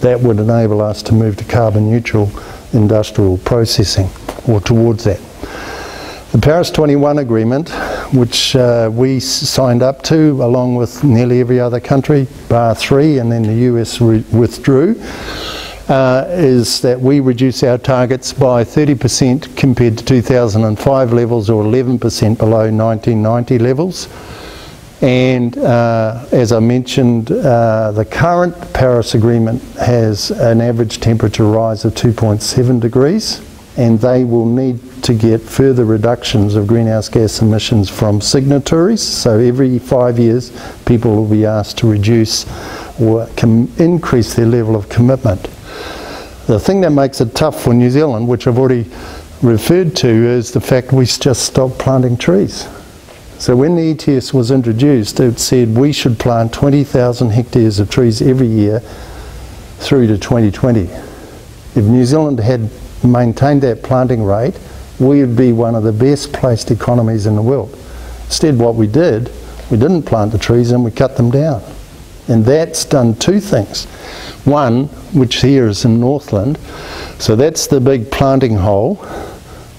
Speaker 3: That would enable us to move to carbon neutral industrial processing, or towards that. The Paris 21 agreement, which we signed up to along with nearly every other country, bar 3, and then the US withdrew, is that we reduce our targets by 30% compared to 2005 levels, or 11% below 1990 levels. And as I mentioned, the current Paris Agreement has an average temperature rise of 2.7 degrees, and they will need to get further reductions of greenhouse gas emissions from signatories. So every 5 years, people will be asked to reduce or increase their level of commitment. The thing that makes it tough for New Zealand, which I've already referred to, is the fact we just stopped planting trees. So when the ETS was introduced, it said we should plant 20,000 hectares of trees every year through to 2020. If New Zealand had maintained that planting rate, we would be one of the best placed economies in the world. Instead, what we did, we didn't plant the trees and we cut them down. And that's done two things. One, which here is in Northland, so that's the big planting hole,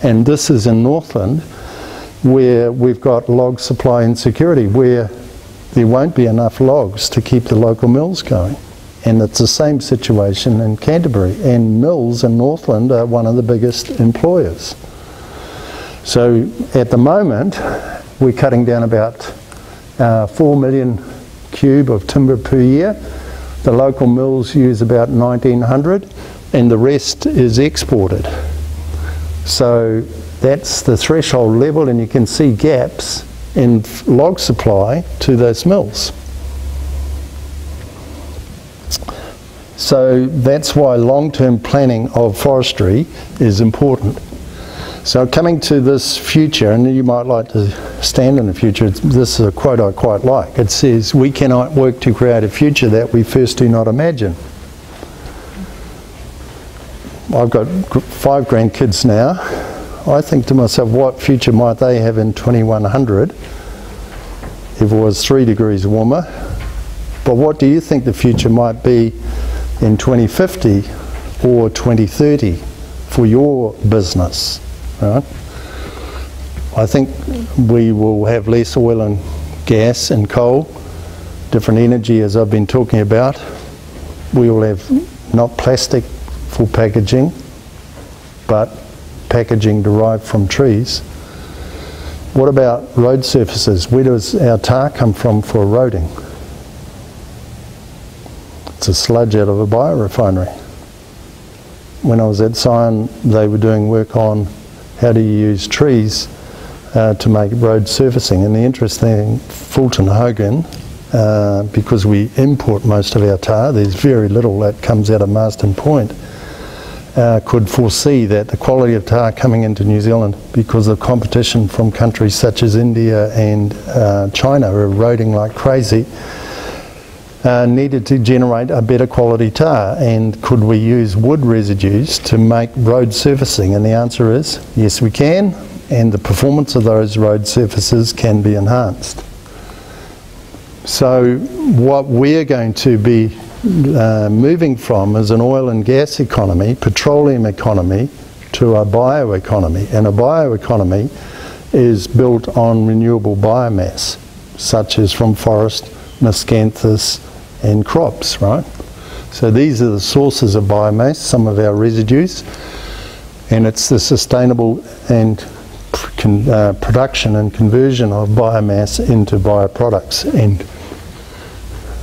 Speaker 3: and this is in Northland, where we've got log supply insecurity, where there won't be enough logs to keep the local mills going. And it's the same situation in Canterbury, and mills in Northland are one of the biggest employers. So at the moment, we're cutting down about 4 million cube of timber per year. The local mills use about 1,900, and the rest is exported. So that's the threshold level, and you can see gaps in log supply to those mills. So that's why long-term planning of forestry is important. So coming to this future, and you might like to stand in the future, this is a quote I quite like. It says, "We cannot work to create a future that we first do not imagine." I've got 5 grandkids now. I think to myself, what future might they have in 2100 if it was 3 degrees warmer? But what do you think the future might be in 2050 or 2030 for your business? Right? I think we will have less oil and gas and coal, different energy as I've been talking about. We will have not plastic for packaging, but packaging derived from trees. What about road surfaces? Where does our tar come from for eroding? It's a sludge out of a biorefinery. When I was at Sion, they were doing work on how do you use trees to make road surfacing. And the interesting thing, Fulton Hogan, because we import most of our tar, there's very little that comes out of Marsden Point, could foresee that the quality of tar coming into New Zealand, because of competition from countries such as India and China are eroding like crazy, needed to generate a better quality tar. And could we use wood residues to make road surfacing? And the answer is yes, we can, and the performance of those road surfaces can be enhanced. So what we're going to be moving from is an oil and gas economy, petroleum economy, to a bioeconomy. And a bioeconomy is built on renewable biomass, such as from forest, miscanthus, and crops, right? So these are the sources of biomass, some of our residues, and it's the sustainable and production and conversion of biomass into bioproducts. And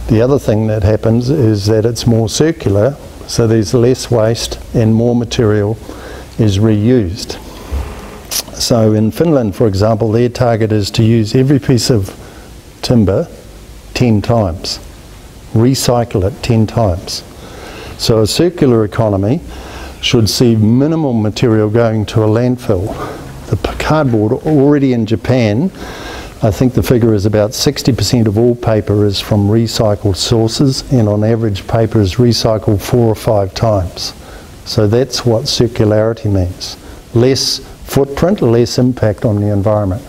Speaker 3: the other thing that happens is that it's more circular, so there's less waste and more material is reused. So in Finland, for example, their target is to use every piece of timber 10 times, recycle it 10 times. So a circular economy should see minimal material going to a landfill. The cardboard already in Japan, I think the figure is about 60% of all paper is from recycled sources, and on average paper is recycled 4 or 5 times. So that's what circularity means. Less footprint, less impact on the environment.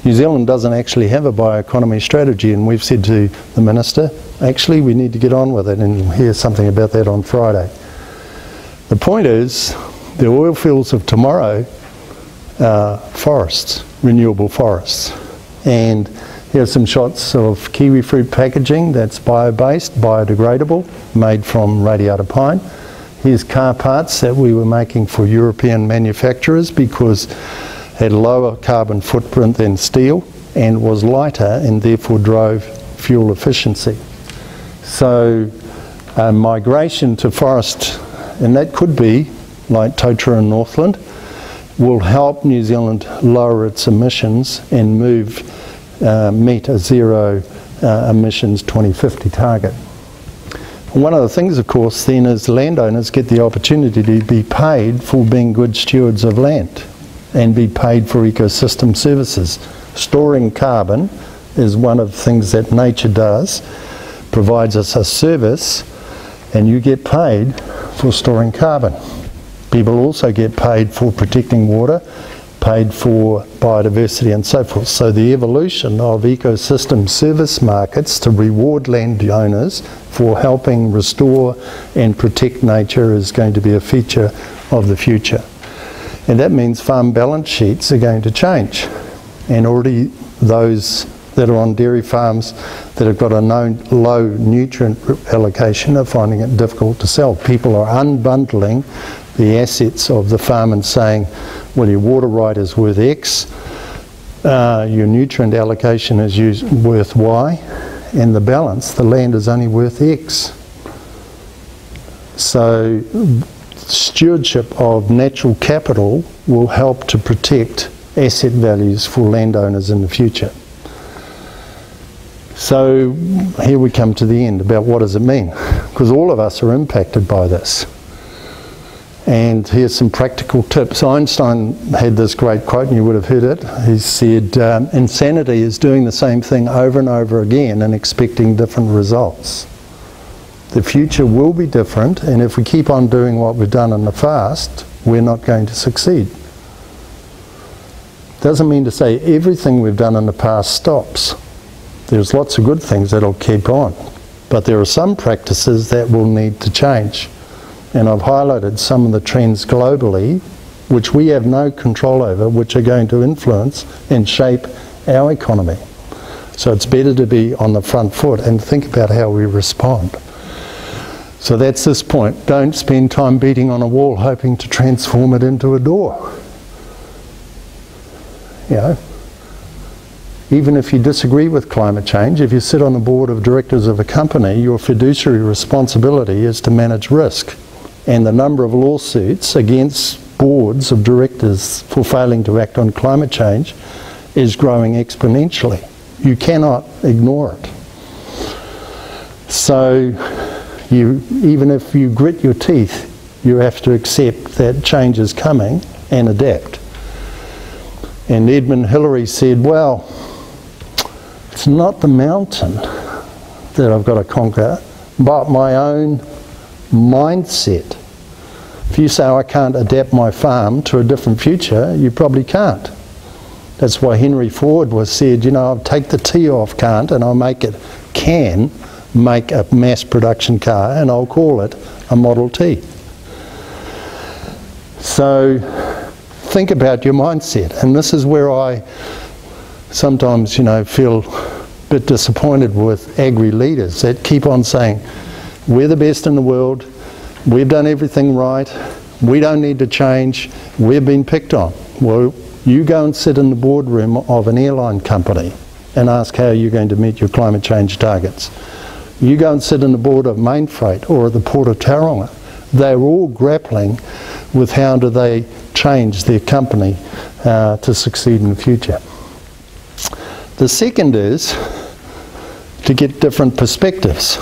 Speaker 3: New Zealand doesn't actually have a bioeconomy strategy, and we've said to the Minister, actually we need to get on with it, and you'll hear something about that on Friday. The point is, the oil fields of tomorrow are forests, renewable forests. And here's some shots of kiwi fruit packaging that's bio-based, biodegradable, made from radiata pine. Here's car parts that we were making for European manufacturers because it had lower carbon footprint than steel and was lighter and therefore drove fuel efficiency. So migration to forest, and that could be like Putaruru and Northland, will help New Zealand lower its emissions and meet a zero emissions 2050 target. One of the things, of course, then is landowners get the opportunity to be paid for being good stewards of land and be paid for ecosystem services. Storing carbon is one of the things that nature does, provides us a service, and you get paid for storing carbon. People also get paid for protecting water, paid for biodiversity and so forth. So the evolution of ecosystem service markets to reward landowners for helping restore and protect nature is going to be a feature of the future. And that means farm balance sheets are going to change. And already those that are on dairy farms that have got a known low nutrient allocation are finding it difficult to sell. People are unbundling the assets of the farm and saying, well, your water right is worth X, your nutrient allocation is worth Y, and the balance, the land is only worth X. So stewardship of natural capital will help to protect asset values for landowners in the future. So here we come to the end about what does it mean, because all of us are impacted by this. And here's some practical tips. Einstein had this great quote, and you would have heard it. He said, insanity is doing the same thing over and over again and expecting different results. The future will be different, and if we keep on doing what we've done in the past, we're not going to succeed. Doesn't mean to say everything we've done in the past stops. There's lots of good things that'll keep on, but there are some practices that will need to change. And I've highlighted some of the trends globally, which we have no control over, which are going to influence and shape our economy. So it's better to be on the front foot and think about how we respond. So that's this point. Don't spend time beating on a wall hoping to transform it into a door. You know, even if you disagree with climate change, if you sit on the board of directors of a company, your fiduciary responsibility is to manage risk. And the number of lawsuits against boards of directors for failing to act on climate change is growing exponentially. You cannot ignore it. So even if you grit your teeth, you have to accept that change is coming and adapt. And Edmund Hillary said, well, it's not the mountain that I've got to conquer, but my own mindset. If you say, I can't adapt my farm to a different future, you probably can't. That's why Henry Ford was said, you know, I'll take the T off can't and I'll make it can make a mass production car and I'll call it a Model T. So think about your mindset, and this is where I sometimes, you know, feel a bit disappointed with agri leaders that keep on saying, we're the best in the world, we've done everything right, we don't need to change, we've been picked on. Well, you go and sit in the boardroom of an airline company and ask how you're going to meet your climate change targets. You go and sit in the board of Mainfreight or at the Port of Tauranga. They're all grappling with how do they change their company to succeed in the future. The second is to get different perspectives.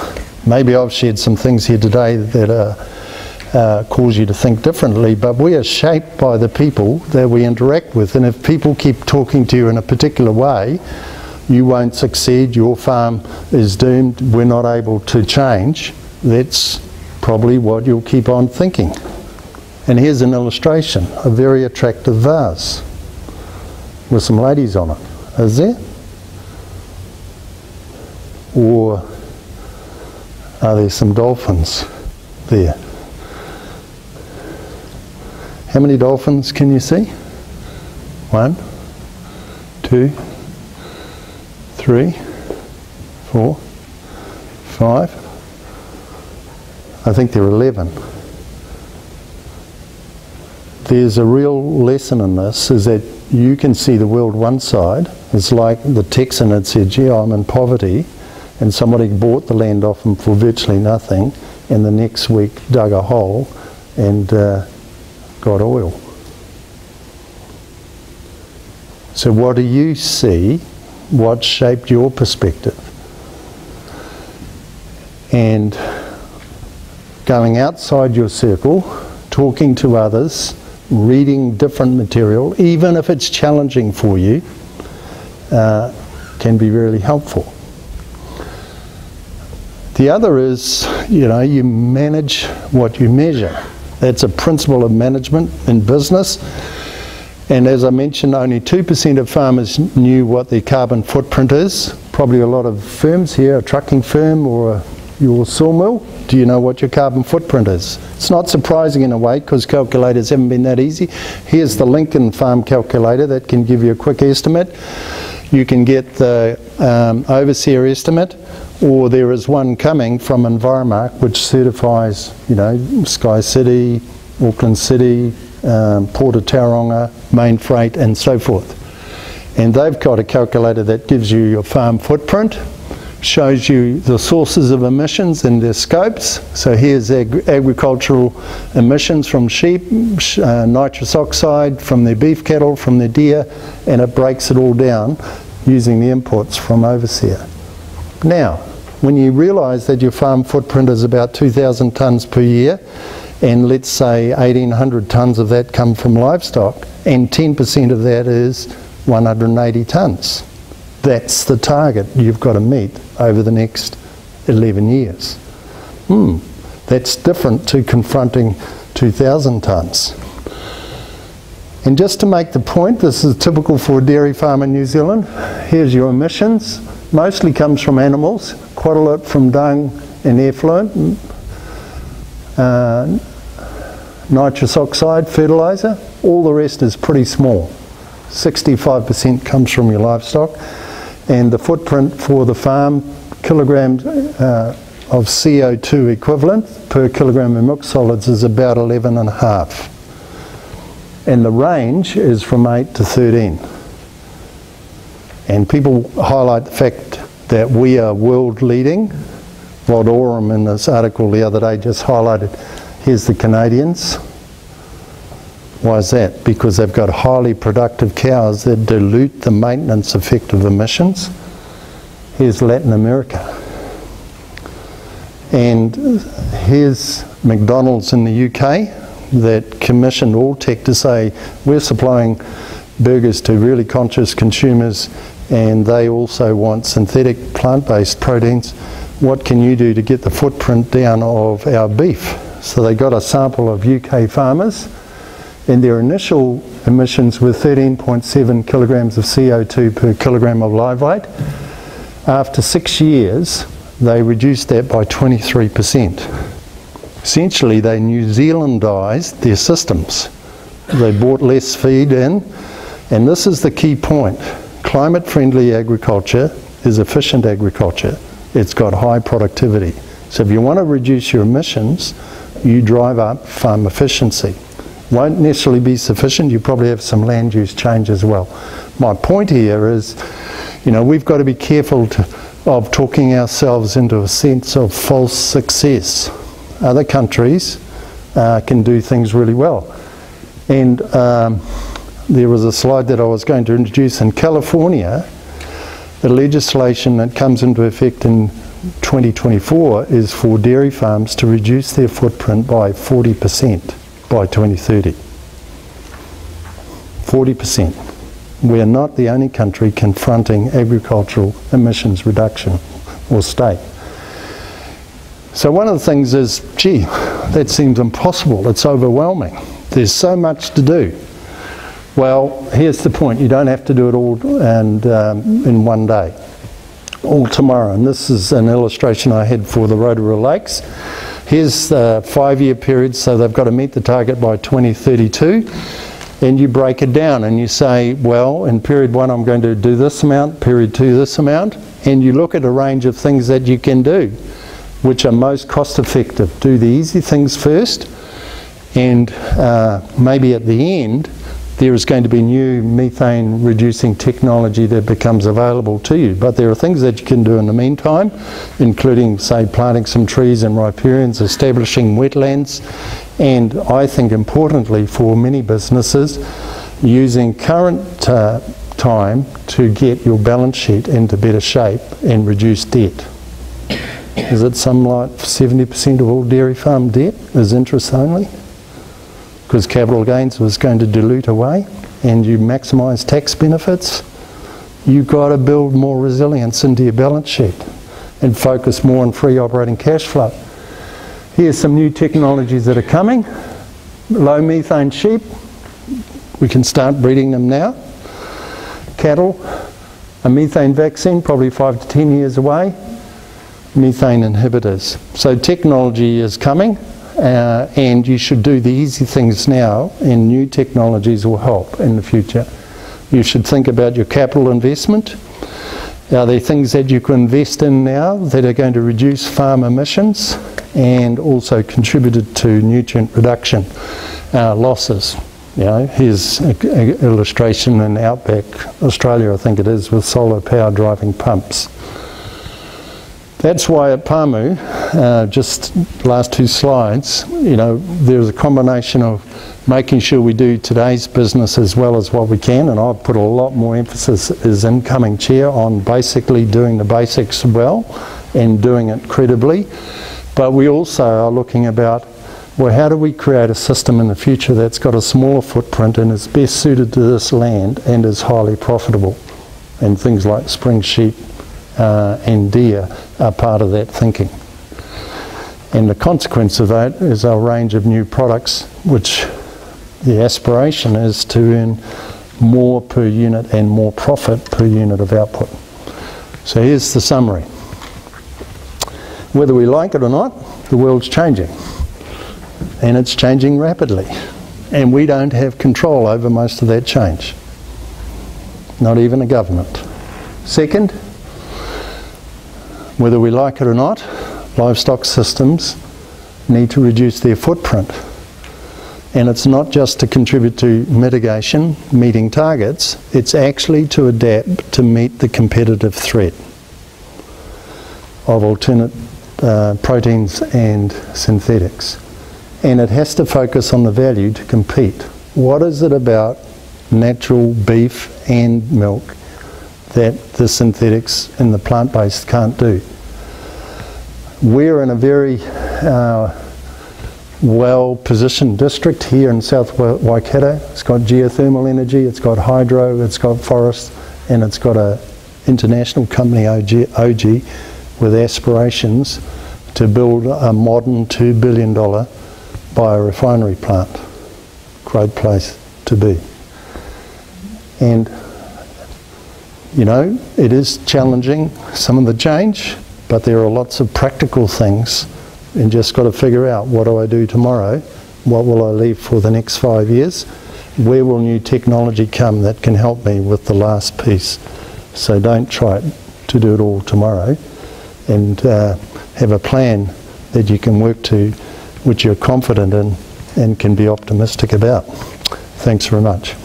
Speaker 3: Maybe I've shared some things here today that cause you to think differently, but we are shaped by the people that we interact with, and if people keep talking to you in a particular way, you won't succeed, your farm is doomed, we're not able to change. That's probably what you'll keep on thinking. And here's an illustration, a very attractive vase with some ladies on it. Is there? Or are there some dolphins there? How many dolphins can you see? 1, 2, 3, 4, 5. I think there are 11. There's a real lesson in this, is that you can see the world one side. It's like the Texan had said, gee, I'm in poverty, and somebody bought the land off him for virtually nothing, and the next week dug a hole and got oil. So what do you see? What shaped your perspective? And going outside your circle, talking to others, reading different material, even if it's challenging for you, can be really helpful. The other is, you know, you manage what you measure. That's a principle of management in business. And as I mentioned, only 2% of farmers knew what their carbon footprint is. Probably a lot of firms here, a trucking firm or your sawmill, do you know what your carbon footprint is? It's not surprising in a way because calculators haven't been that easy. Here's the Lincoln Farm calculator that can give you a quick estimate. You can get the overseer estimate, or there is one coming from Enviromark which certifies, you know, Sky City, Auckland City, Port of Tauranga, Main Freight and so forth. And they've got a calculator that gives you your farm footprint, shows you the sources of emissions and their scopes. So here's agricultural emissions from sheep, nitrous oxide from their beef cattle, from their deer, and it breaks it all down using the inputs from Overseer. Now, when you realise that your farm footprint is about 2,000 tonnes per year, and let's say 1,800 tonnes of that come from livestock, and 10% of that is 180 tonnes. That's the target you've got to meet over the next 11 years. That's different to confronting 2,000 tonnes. And just to make the point, this is typical for a dairy farm in New Zealand. Here's your emissions. Mostly comes from animals, quite a lot from dung and effluent, nitrous oxide, fertiliser. All the rest is pretty small. 65% comes from your livestock. And the footprint for the farm, kilograms of CO2 equivalent per kilogram of milk solids is about 11.5. And the range is from 8 to 13. And people highlight the fact that we are world leading. Rod Oram in this article the other day just highlighted, here's the Canadians. Why is that? Because they've got highly productive cows that dilute the maintenance effect of emissions. Here's Latin America. And here's McDonald's in the UK that commissioned Alltech to say, we're supplying burgers to really conscious consumers and they also want synthetic plant-based proteins. What can you do to get the footprint down of our beef? So they got a sample of UK farmers and their initial emissions were 13.7 kilograms of CO2 per kilogram of live weight. After 6 years, they reduced that by 23%. Essentially, they New Zealandised their systems. They bought less feed in, and this is the key point. Climate-friendly agriculture is efficient agriculture. It's got high productivity. So if you want to reduce your emissions, you drive up farm efficiency. Won't necessarily be sufficient, you probably have some land use change as well. My point here is, you know, we've got to be careful of talking ourselves into a sense of false success. Other countries can do things really well. And there was a slide that I was going to introduce. In California, the legislation that comes into effect in 2024 is for dairy farms to reduce their footprint by 40%. By 2030. 40%. We're not the only country confronting agricultural emissions reduction or state. So one of the things is, gee, that seems impossible, it's overwhelming. There's so much to do. Well, here's the point, you don't have to do it all and in one day. All tomorrow, and this is an illustration I had for the Rotorua Lakes. Here's the 5-year period, so they've got to meet the target by 2032, and you break it down and you say, well, in period 1 I'm going to do this amount, period 2 this amount, and you look at a range of things that you can do, which are most cost effective. Do the easy things first, and maybe at the end there is going to be new methane reducing technology that becomes available to you. But there are things that you can do in the meantime, including, say, planting some trees and riparians, establishing wetlands, and I think importantly for many businesses, using current time to get your balance sheet into better shape and reduce debt. Is it some like 70% of all dairy farm debt is interest only? Because capital gains was going to dilute away and you maximise tax benefits, you've got to build more resilience into your balance sheet and focus more on free operating cash flow. Here's some new technologies that are coming. low methane sheep, we can start breeding them now. Cattle, a methane vaccine, probably 5 to 10 years away. Methane inhibitors. So technology is coming, and you should do the easy things now, and new technologies will help in the future. You should think about your capital investment. Are there things that you can invest in now that are going to reduce farm emissions and also contributed to nutrient reduction losses? You know, here's an illustration in Outback Australia, I think it is, with solar power driving pumps. That's why at Palmu, just last 2 slides, you know, there's a combination of making sure we do today's business as well as what we can, and I've put a lot more emphasis as incoming chair on basically doing the basics well and doing it credibly. But we also are looking about, well, how do we create a system in the future that's got a smaller footprint and is best suited to this land and is highly profitable? And things like spring sheep and deer are part of that thinking. And the consequence of that is our range of new products, which the aspiration is to earn more per unit and more profit per unit of output. So here's the summary. Whether we like it or not, the world's changing. And it's changing rapidly. And we don't have control over most of that change. Not even a government. Second, whether we like it or not, livestock systems need to reduce their footprint. And it's not just to contribute to mitigation, meeting targets, it's actually to adapt to meet the competitive threat of alternate proteins and synthetics. And it has to focus on the value to compete. What is it about natural beef and milk that the synthetics and the plant-based can't do? We're in a very well-positioned district here in South Waikato. It's got geothermal energy, it's got hydro, it's got forest, and it's got an international company, OG, with aspirations to build a modern $2 billion biorefinery plant. Great place to be. And, you know, it is challenging, some of the change, but there are lots of practical things, and just got to figure out, what do I do tomorrow? What will I leave for the next 5 years? Where will new technology come that can help me with the last piece? So don't try to do it all tomorrow, and have a plan that you can work to, which you're confident in and can be optimistic about. Thanks very much.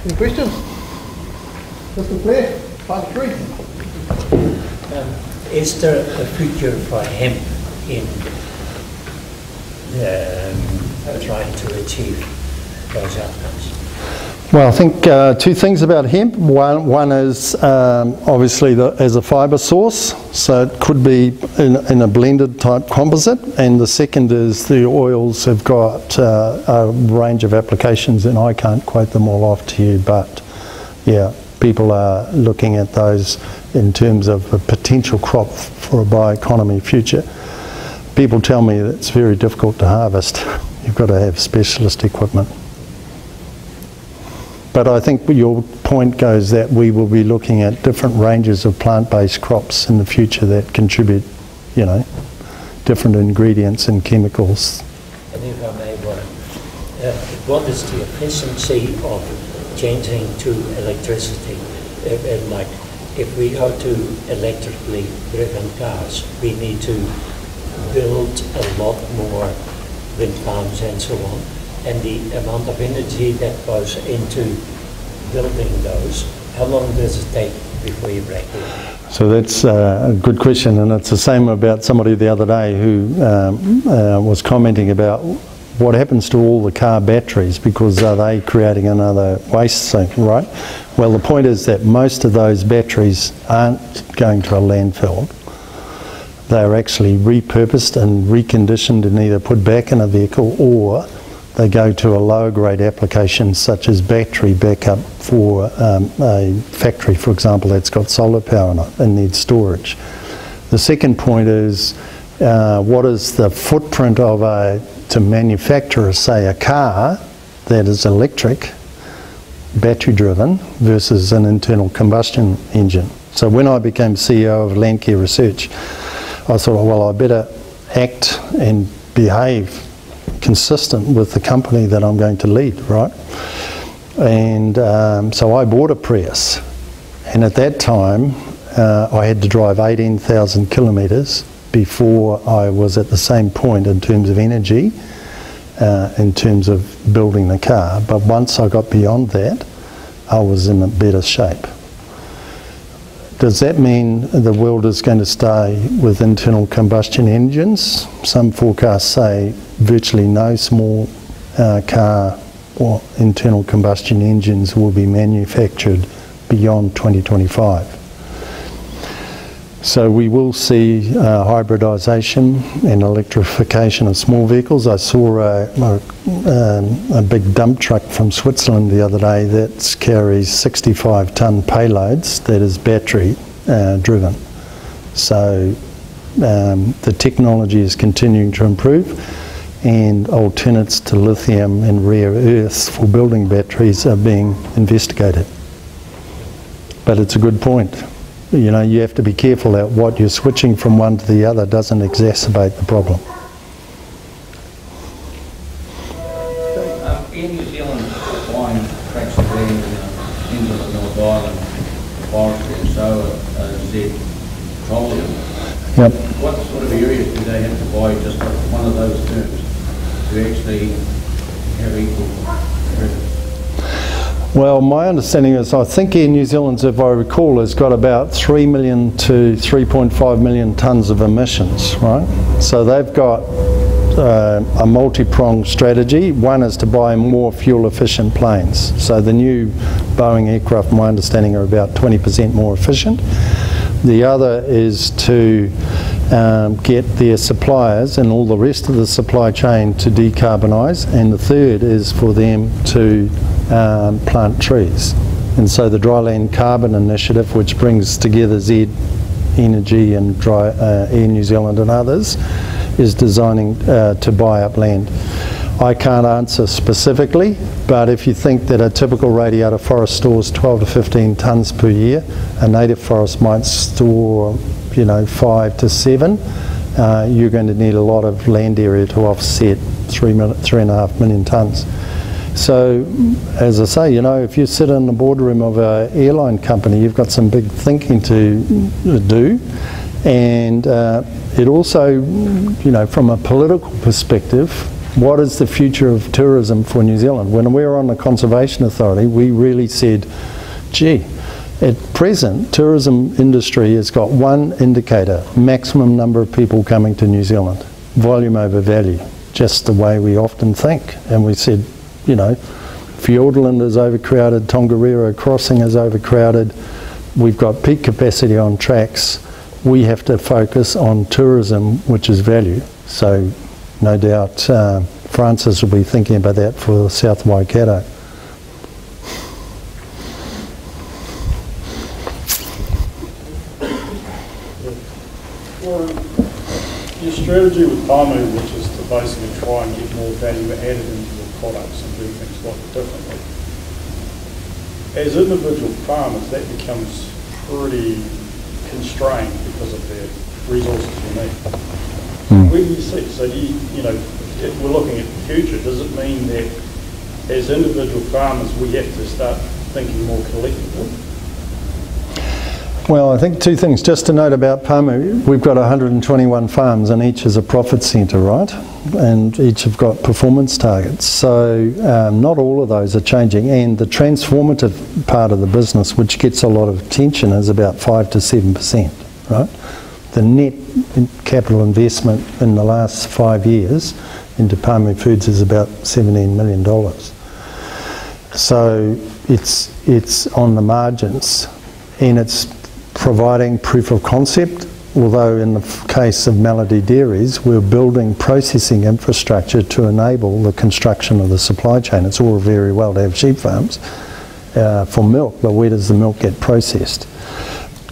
Speaker 1: Any questions? Mr. Clarke, part 3.
Speaker 4: Is there a future for hemp in trying to achieve those outcomes?
Speaker 3: Well, I think 2 things about hemp. One is obviously as a fibre source, so it could be in a blended type composite, and the second is the oils have got a range of applications, and I can't quote them all off to you, but yeah, people are looking at those in terms of a potential crop for a bioeconomy future. People tell me that it's very difficult to harvest. You've got to have specialist equipment. But I think your point goes that we will be looking at different ranges of plant-based crops in the future that contribute, you know, different ingredients and chemicals.
Speaker 4: And if I may, what is the efficiency of changing to electricity? Like, if we go to electrically driven cars, we need to build a lot more wind farms and so on. And the amount of energy that goes into building those, how long does it take before you break even?
Speaker 3: So that's a good question, and it's the same about somebody the other day who was commenting about what happens to all the car batteries, because are they creating another waste sink, right? Well, the point is that most of those batteries aren't going to a landfill. They are actually repurposed and reconditioned and either put back in a vehicle or They go to a lower grade application such as battery backup for a factory, for example, that's got solar power on it and needs storage. The second point is what is the footprint of to manufacture, say, a car that is electric, battery driven, versus an internal combustion engine. So when I became CEO of Landcare Research, I thought, well, I better act and behave consistent with the company that I'm going to lead, right? And so I bought a Prius, and at that time I had to drive 18,000 kilometres before I was at the same point in terms of energy, in terms of building the car. But once I got beyond that, I was in a better shape. Does that mean the world is going to stay with internal combustion engines? Some forecasts say virtually no small car or internal combustion engines will be manufactured beyond 2025. So we will see hybridisation and electrification of small vehicles. I saw a big dump truck from Switzerland the other day that carries 65-tonne payloads that is battery driven. So the technology is continuing to improve, and alternates to lithium and rare earths for building batteries are being investigated. But it's a good point. You know, you have to be careful that what you're switching from one to the other doesn't exacerbate the problem.
Speaker 5: Air New Zealand buying tracts of land in the North Island, forestry and so Z petroleum.
Speaker 3: Yep.
Speaker 5: What sort of areas do they have to buy just one of those terms to actually have equal credit?
Speaker 3: Well, my understanding is, I think Air New Zealand, if I recall, has got about 3 million to 3.5 million tonnes of emissions, right? So they've got a multi-pronged strategy. One is to buy more fuel-efficient planes. So the new Boeing aircraft, my understanding, are about 20% more efficient. The other is to get their suppliers and all the rest of the supply chain to decarbonise. And the third is for them to plant trees. And so the Dryland Carbon Initiative, which brings together Z Energy and Air New Zealand and others, is designing to buy up land. I can't answer specifically, but if you think that a typical radiata forest stores 12 to 15 tonnes per year, a native forest might store, 5 to 7, you're going to need a lot of land area to offset 3.5 million tonnes. So, as I say, if you sit in the boardroom of an airline company, you've got some big thinking to do. And it also, from a political perspective, what is the future of tourism for New Zealand? When we were on the Conservation Authority, we really said, gee, at present, tourism industry has got one indicator: maximum number of people coming to New Zealand, volume over value, just the way we often think. And we said, Fiordland is overcrowded, Tongariro Crossing is overcrowded, we've got peak capacity on tracks, we have to focus on tourism, which is value. So no doubt Francis will be thinking about that for South Waikato.
Speaker 6: Your strategy with Pamu, which is to basically try and get more value added into your products and do things slightly differently. As individual farmers, that becomes pretty constrained because of the resources you need. Where do you see? So do you, if we're looking at the future, does it mean that as individual farmers we have to start thinking more collectively?
Speaker 3: Well, I think two things. Just to note about Pamu, we've got 121 farms and each is a profit centre, right? And each have got performance targets. So not all of those are changing. And the transformative part of the business, which gets a lot of attention, is about 5 to 7%, right? The net capital investment in the last 5 years into Pamu Foods is about $17 million. So it's on the margins, and it's providing proof of concept although in the case of Melody Dairies, we're building processing infrastructure to enable the construction of the supply chain. It's all very well to have sheep farms for milk, but where does the milk get processed?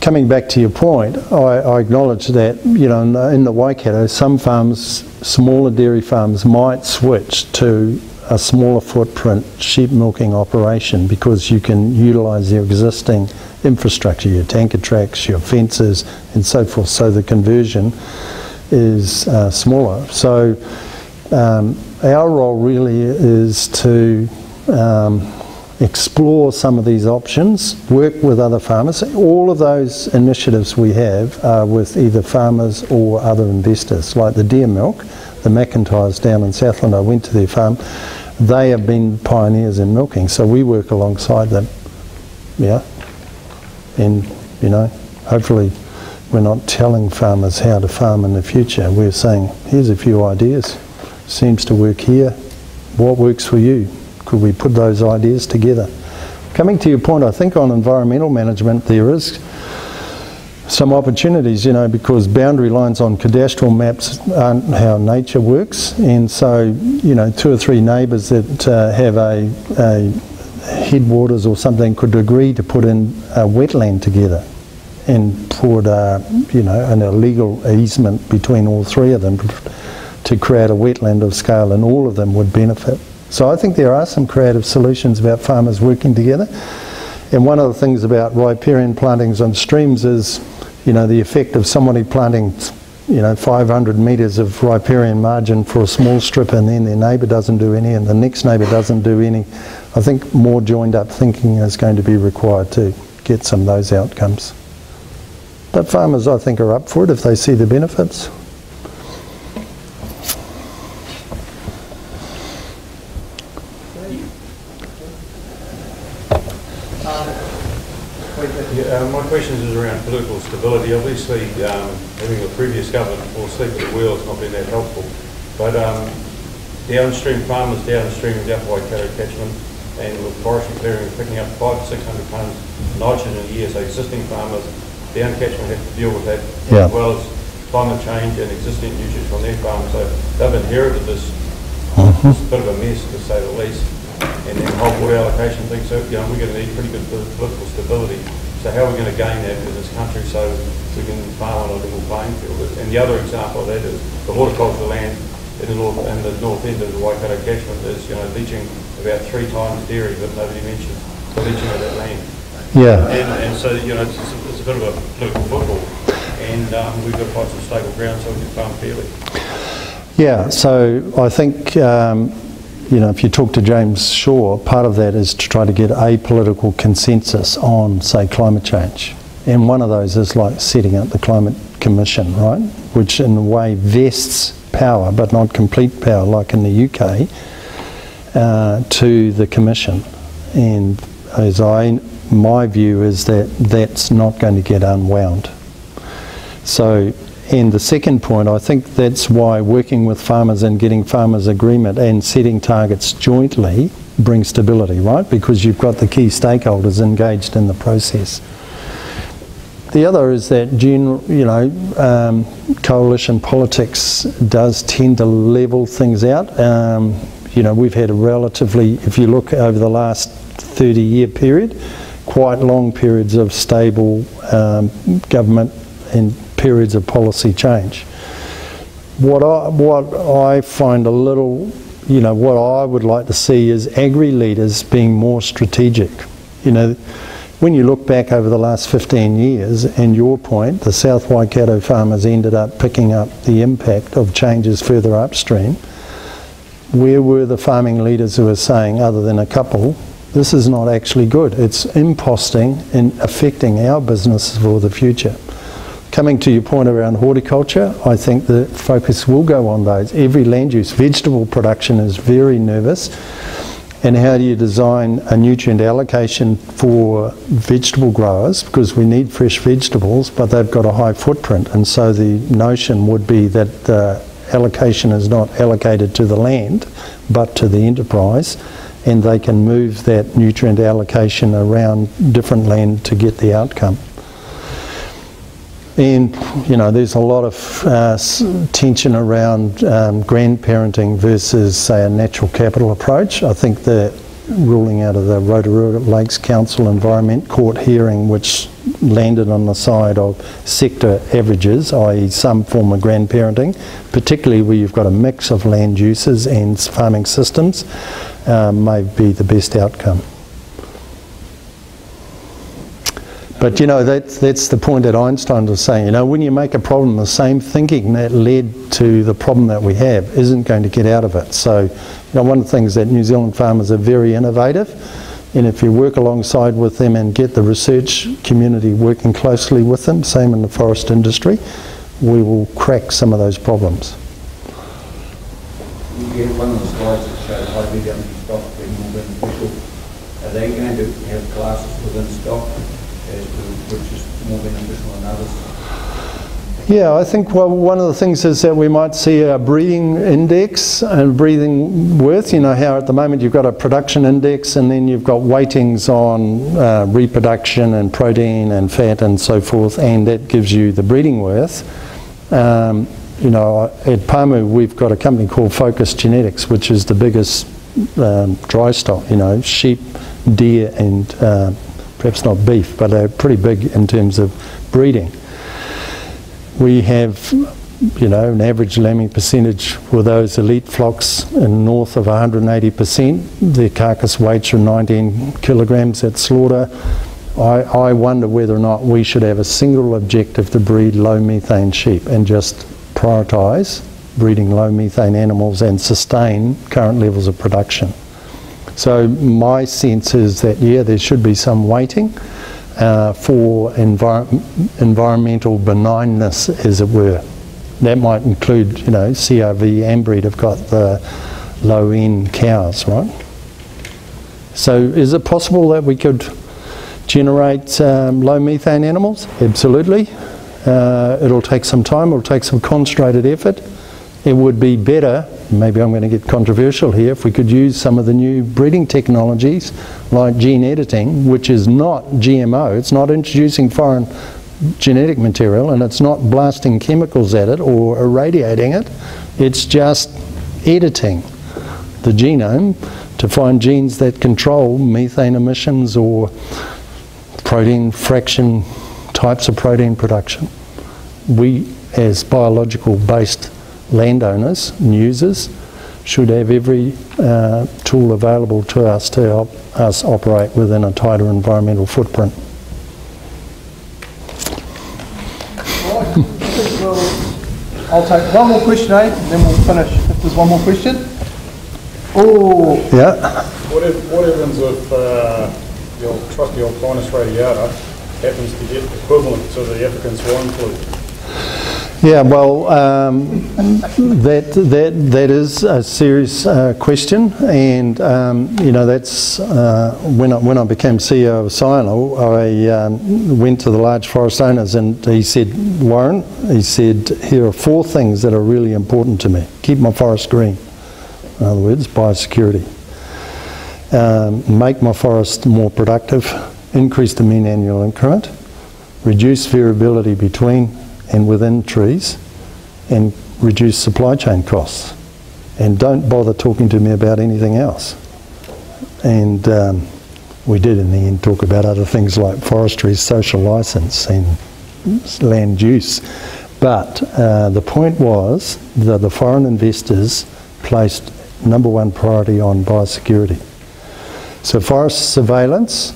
Speaker 3: Coming back to your point, I acknowledge that, you know, in the Waikato, some farms, smaller dairy farms, might switch to a smaller footprint sheep milking operation because you can utilise your existing infrastructure, your tanker tracks, your fences and so forth, so the conversion is smaller. So our role really is to explore some of these options, work with other farmers. All of those initiatives we have are with either farmers or other investors, like the Deer Milk, the McIntyres down in Southland. I went to their farm. They have been pioneers in milking, so we work alongside them. Yeah. And, you know, hopefully we're not telling farmers how to farm in the future. We're saying, here's a few ideas. Seems to work here. What works for you? Could we put those ideas together? Coming to your point, I think on environmental management there is some opportunities, you know, because boundary lines on cadastral maps aren't how nature works, and so, you know, 2 or 3 neighbours that have a headwaters or something could agree to put in a wetland together and put, you know, an illegal easement between all 3 of them to create a wetland of scale, and all of them would benefit. So I think there are some creative solutions about farmers working together. And one of the things about riparian plantings on streams is, you know, the effect of somebody planting, you know, 500 metres of riparian margin for a small strip, and then their neighbour doesn't do any and the next neighbour doesn't do any. I think more joined up thinking is going to be required to get some of those outcomes. But farmers, I think, are up for it if they see the benefits.
Speaker 7: My question is around political stability. Obviously, having the previous government fall asleep at the wheel has not been that helpful. But downstream farmers downstream of the Upper Waikato catchment, and with forestry clearing picking up 500 to 600 tonnes of nitrogen a year, so existing farmers down catchment have to deal with that, as well as climate change and existing nutrients on their farms. So they've inherited this bit of a mess, to say the least. And then the whole water allocation thing, so, you know, we're going to need pretty good political stability. So how are we going to gain that in this country so we can farm on a level playing field? And the other example of that is the horticultural land in the north end of the Waikato catchment is, you know, leaching about 3 times dairy, but nobody mentioned the leaching of that land.
Speaker 3: Yeah.
Speaker 7: And so, you know, it's a bit of a political football, and we've got to find some stable ground so we can farm fairly.
Speaker 3: Yeah, so I think, you know, if you talk to James Shaw, part of that is to try to get a political consensus on, say, climate change. And one of those is like setting up the Climate Commission, right? Which in a way vests power, but not complete power, like in the UK, to the Commission. And my view is that that's not going to get unwound. So, and the second point, I think that's why working with farmers and getting farmers' agreement and setting targets jointly brings stability, right? Because you've got the key stakeholders engaged in the process. The other is that, you know, coalition politics does tend to level things out. You know, we've had a relatively, if you look over the last 30-year period, quite long periods of stable government and periods of policy change. What I find a little, you know, what I would like to see is agri-leaders being more strategic. You know, when you look back over the last 15 years, and your point, the South Waikato farmers ended up picking up the impact of changes further upstream. Where were the farming leaders who were saying, other than a couple, this is not actually good, it's imposting and affecting our business for the future? Coming to your point around horticulture, I think the focus will go on those. Every land use, vegetable production is very nervous. And how do you design a nutrient allocation for vegetable growers? Because we need fresh vegetables, but they've got a high footprint. And so the notion would be that the allocation is not allocated to the land, but to the enterprise. And they can move that nutrient allocation around different land to get the outcome. And, you know, there's a lot of tension around grandparenting versus, say, a natural capital approach. I think the ruling out of the Rotorua Lakes Council Environment Court hearing, which landed on the side of sector averages, i.e. some form of grandparenting, particularly where you've got a mix of land uses and farming systems, may be the best outcome. But you know, that's the point that Einstein was saying. You know, when you make a problem, the same thinking that led to the problem that we have isn't going to get out of it. So, you know, one of the things that New Zealand farmers are very innovative, and if you work alongside with them and get the research community working closely with them, same in the forest industry, we will crack some of those problems.
Speaker 5: You get one of the slides that showed high medium stock being more beneficial. Are they going to have classes within stock as to which is more beneficial than others?
Speaker 3: Yeah, I think one of the things is that we might see a breeding index and breeding worth. You know how at the moment you've got a production index and then you've got weightings on reproduction and protein and fat and so forth, and that gives you the breeding worth. You know, at Pamu we've got a company called Focus Genetics, which is the biggest dry stock, you know, sheep, deer and perhaps not beef, but they're pretty big in terms of breeding. We have, you know, an average lambing percentage for those elite flocks in north of 180%. Their carcass weights are 19 kilograms at slaughter. I wonder whether or not we should have a single objective to breed low methane sheep and just prioritise breeding low methane animals and sustain current levels of production. So my sense is that, yeah, there should be some weighting for environmental benignness, as it were. That might include, you know, CRV and breed have got the low-end cows, right? So is it possible that we could generate low methane animals? Absolutely. It'll take some time, it'll take some concentrated effort. It would be better, maybe I'm going to get controversial here, if we could use some of the new breeding technologies like gene editing, which is not GMO, it's not introducing foreign genetic material and it's not blasting chemicals at it or irradiating it, it's just editing the genome to find genes that control methane emissions or protein fraction types of protein production. We, as biological based landowners and users, should have every tool available to us to help us operate within a tighter environmental footprint.
Speaker 1: Right, I think I'll take one more question, and then we'll finish. If there's one more question. Oh.
Speaker 3: Yeah.
Speaker 6: What happens if the old trusty old Pinus radiata happens to get equivalent to the African swine flu?
Speaker 3: Yeah, well, that is a serious question, and you know, that's when I became CEO of Cyanol, I went to the large forest owners and he said, Warren, he said, here are 4 things that are really important to me. Keep my forest green. In other words, biosecurity. Make my forest more productive, increase the mean annual increment, reduce variability between and within trees, and reduce supply chain costs. And don't bother talking to me about anything else. And we did in the end talk about other things like forestry, social licence and land use. But the point was that the foreign investors placed #1 priority on biosecurity. So forest surveillance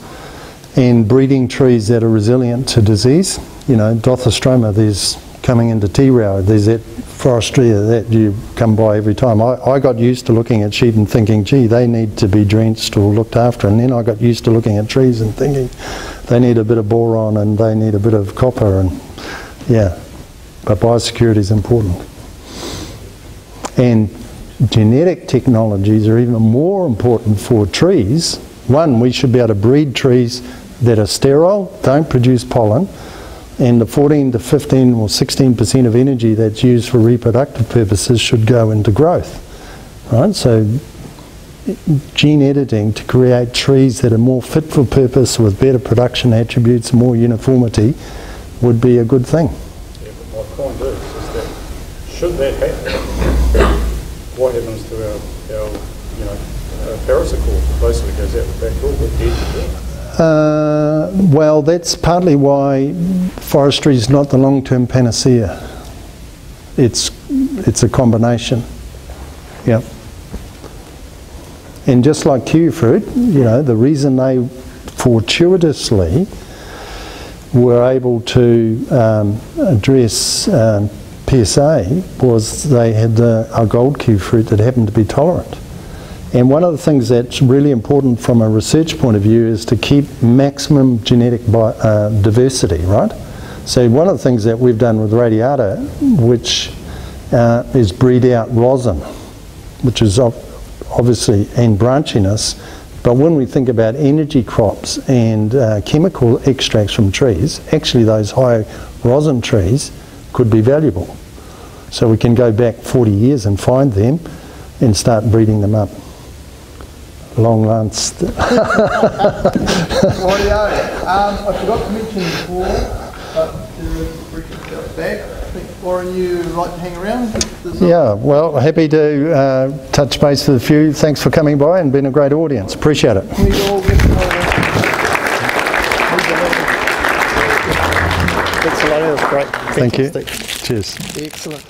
Speaker 3: and breeding trees that are resilient to disease. You know, Dothostroma, there's coming into T-Row, there's that forestria that you come by every time. I got used to looking at sheep and thinking, gee, they need to be drenched or looked after, and then I got used to looking at trees and thinking they need a bit of boron and they need a bit of copper, and yeah, but biosecurity is important. And genetic technologies are even more important for trees. One, we should be able to breed trees that are sterile, don't produce pollen, and the 14 to 15 or 16% of energy that's used for reproductive purposes should go into growth. Right? So gene editing to create trees that are more fit for purpose with better production attributes, more uniformity, would be a good thing.
Speaker 6: should that happen, what happens to our parasicol? Basically goes out the back door, we're dead to death.
Speaker 3: Well, that's partly why forestry is not the long-term panacea. It's a combination. Yeah. And just like kiwi fruit, the reason they fortuitously were able to address PSA was they had a gold kiwi fruit that happened to be tolerant. And one of the things that's really important from a research point of view is to keep maximum genetic diversity, right? So one of the things that we've done with radiata, which is breed out rosin, which is obviously, and branchiness, but when we think about energy crops and chemical extracts from trees, actually those high rosin trees could be valuable. So we can go back 40 years and find them and start breeding them up. Long last.
Speaker 1: Rightio. I forgot to mention before, but there is a briefing out back. I think, Warren, you'd like to hang around?
Speaker 3: Yeah, well, happy to touch base with a few. Thanks for coming by and being a great audience. Appreciate it.
Speaker 1: Can we all get
Speaker 3: Thanks a lot, that was great.
Speaker 1: Thank
Speaker 3: you. Cheers.
Speaker 1: Excellent.